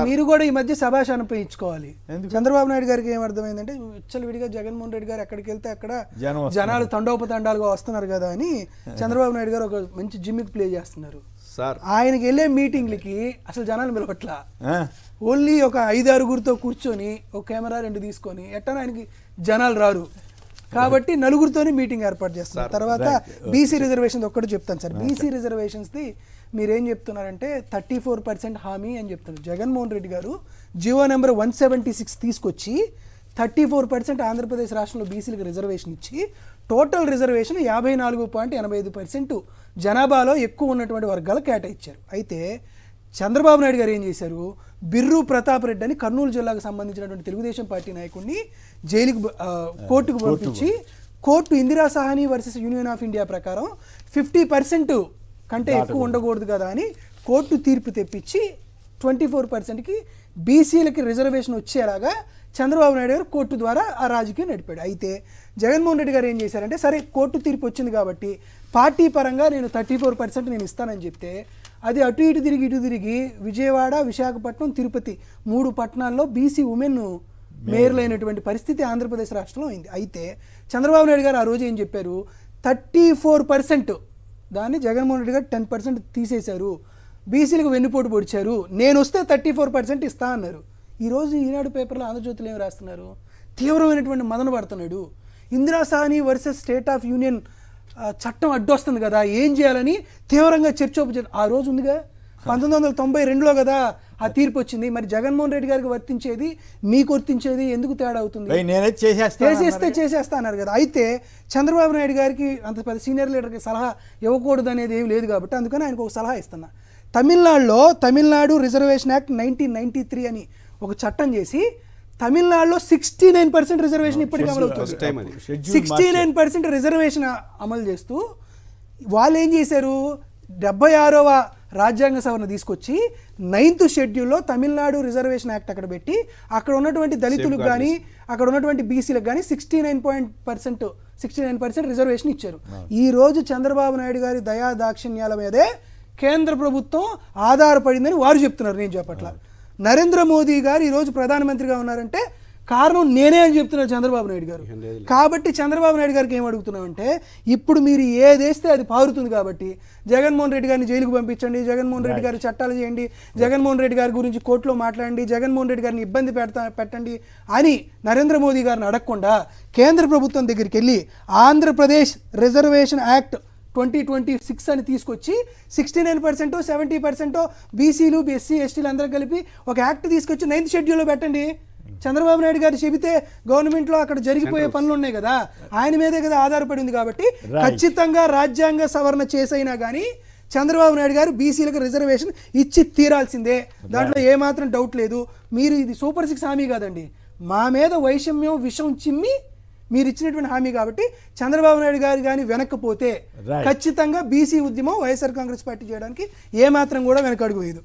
మీరు కూడా ఈ మధ్య శభాష్ అనిపించుకోవాలి. చంద్రబాబు నాయుడు గారికి ఏమర్థమైందంటే విచ్చలవిడిగా జగన్మోహన్ రెడ్డి గారు ఎక్కడికి వెళ్తే అక్కడ జనాలు తండోపతండాలుగా వస్తున్నారు కదా అని చంద్రబాబు నాయుడు గారు ఒక మంచి జిమ్మిక్ ప్లే చేస్తున్నారు. ఆయనకి వెళ్ళే మీటింగ్లకి అసలు జనాలు పిలవట్లా, ఓన్లీ ఒక 5-6 కూర్చొని ఒక కెమెరా 2 తీసుకొని ఎట్టన ఆయనకి జనాలు రారు కాబట్టి నలుగురితోనే మీటింగ్ ఏర్పాటు చేస్తున్నారు. తర్వాత బీసీ రిజర్వేషన్స్ ఒక్కటి చెప్తాను సార్. బీసీ రిజర్వేషన్స్ది మీరేం చెప్తున్నారంటే 34% హామీ అని చెప్తున్నారు. జగన్మోహన్ రెడ్డి గారు జియో నెంబర్ 176 తీసుకొచ్చి 34% ఆంధ్రప్రదేశ్ రాష్ట్రంలో బీసీలకు రిజర్వేషన్ ఇచ్చి టోటల్ రిజర్వేషన్ 54.85% జనాభాలో ఎక్కువ ఉన్నటువంటి వర్గాలు కేటాయించారు. అయితే చంద్రబాబు నాయుడు గారు ఏం చేశారు, బిర్రు ప్రతాప్ రెడ్డి అని కర్నూలు జిల్లాకు సంబంధించినటువంటి తెలుగుదేశం పార్టీ నాయకుడిని జైలుకు కోర్టుకు పంపించి court Indira Sawhney versus union of India ప్రకారం 50% కంటే ఎక్కువ ఉండకూడదు కదా అని కోర్టు తీర్పు తెప్పించి 24%కి బీసీలకి రిజర్వేషన్ వచ్చేలాగా చంద్రబాబు నాయుడు గారు కోర్టు ద్వారా ఆ రాజకీయం నడిపాడు. అయితే జగన్మోహన్ రెడ్డి గారు ఏం చేశారంటే సరే కోర్టు తీర్పు వచ్చింది కాబట్టి పార్టీ పరంగా నేను 34% నేను ఇస్తానని చెప్తే అది అటు ఇటు తిరిగి విజయవాడ, విశాఖపట్నం, తిరుపతి 3 పట్టణాల్లో బీసీ ఉమెన్ మేయర్లైనటువంటి పరిస్థితి ఆంధ్రప్రదేశ్ రాష్ట్రంలో అయింది. అయితే చంద్రబాబు నాయుడు గారు ఆ రోజు ఏం చెప్పారు, 34% దాన్ని జగన్మోహన్ రెడ్డి గారు 10% తీసేశారు, బీసీలకు వెన్నుపోటు పొడిచారు, నేను వస్తే 34% ఇస్తా అన్నారు. ఈరోజు ఈనాడు పేపర్లో ఆంధ్రజ్యోతిలో ఏమి రాస్తున్నారు, తీవ్రమైనటువంటి మదన పడుతున్నాడు, Indira Sawhney versus state of union చట్టం అడ్డొస్తుంది కదా, ఏం చేయాలని తీవ్రంగా చర్చోపచర్చ ఆ రోజు ఉందిగా. 1992లో కదా ఆ తీర్పు వచ్చింది. మరి జగన్మోహన్ రెడ్డి గారికి వర్తించేది మీకు వర్తించేది ఎందుకు తేడా అవుతుంది? చేసేస్తా అన్నారు కదా. అయితే చంద్రబాబు నాయుడు గారికి అంత పెద్ద సీనియర్ లీడర్కి సలహా ఇవ్వకూడదు అనేది ఏమి లేదు కాబట్టి అందుకని ఆయనకు ఒక సలహా ఇస్తున్నా. తమిళనాడు రిజర్వేషన్ యాక్ట్ 1993 అని ఒక చట్టం చేసి తమిళనాడులో 69% రిజర్వేషన్ ఇప్పటికీ అమలు అవుతుంది. 69% రిజర్వేషన్ అమలు చేస్తూ వాళ్ళు ఏం చేశారు, 76వ రాజ్యాంగ సవరణ తీసుకొచ్చి 9th షెడ్యూల్లో తమిళనాడు రిజర్వేషన్ యాక్ట్ అక్కడ పెట్టి అక్కడ ఉన్నటువంటి దళితులకు కానీ అక్కడ ఉన్నటువంటి బీసీలకు కానీ 69% రిజర్వేషన్ ఇచ్చారు. ఈ రోజు చంద్రబాబు నాయుడు గారి దయా దాక్షిణ్యాల మీదే కేంద్ర ప్రభుత్వం ఆధారపడిందని వారు చెప్తున్నారు, నేను చెప్పట్లా. నరేంద్ర మోదీ గారు ఈరోజు ప్రధానమంత్రిగా ఉన్నారంటే కారణం నేనే అని చెప్తున్నారు చంద్రబాబు నాయుడు గారు. కాబట్టి చంద్రబాబు నాయుడు గారికి ఏం అడుగుతున్నామంటే ఇప్పుడు మీరు ఏదేస్తే అది పారుతుంది కాబట్టి జగన్మోహన్ రెడ్డి గారిని జైలుకు పంపించండి, జగన్మోహన్ రెడ్డి గారి చట్టాలు చేయండి, జగన్మోహన్ రెడ్డి గారి గురించి కోర్టులో మాట్లాడండి, జగన్మోహన్ రెడ్డి గారిని ఇబ్బంది పెట్టండి అని నరేంద్ర మోదీ గారిని అడగకుండా కేంద్ర ప్రభుత్వం దగ్గరికి వెళ్ళి ఆంధ్రప్రదేశ్ రిజర్వేషన్ యాక్ట్ 2026 అని తీసుకొచ్చి 69% 70% బీసీలు ఎస్సీ ఎస్టీలు అందరూ కలిపి ఒక యాక్ట్ తీసుకొచ్చి 9th షెడ్యూల్లో పెట్టండి. చంద్రబాబు నాయుడు గారు చెబితే గవర్నమెంట్లో అక్కడ జరిగిపోయే పనులు ఉన్నాయి కదా, ఆయన మీదే కదా ఆధారపడి ఉంది కాబట్టి ఖచ్చితంగా రాజ్యాంగ సవరణ చేసైనా కానీ చంద్రబాబు నాయుడు గారు బీసీలకు రిజర్వేషన్ ఇచ్చి తీరాల్సిందే, దాంట్లో ఏమాత్రం డౌట్ లేదు. మీరు ఇది సూపర్ 6 హామీ కాదండి, మా మీద వైషమ్యం విషం చిమ్మి మీరు ఇచ్చినటువంటి హామీ కాబట్టి చంద్రబాబు నాయుడు గారు కానీ వెనక్కపోతే ఖచ్చితంగా బీసీ ఉద్యమం వైఎస్ఆర్ కాంగ్రెస్ పార్టీ చేయడానికి ఏమాత్రం కూడా వెనకడుగు వేయదు.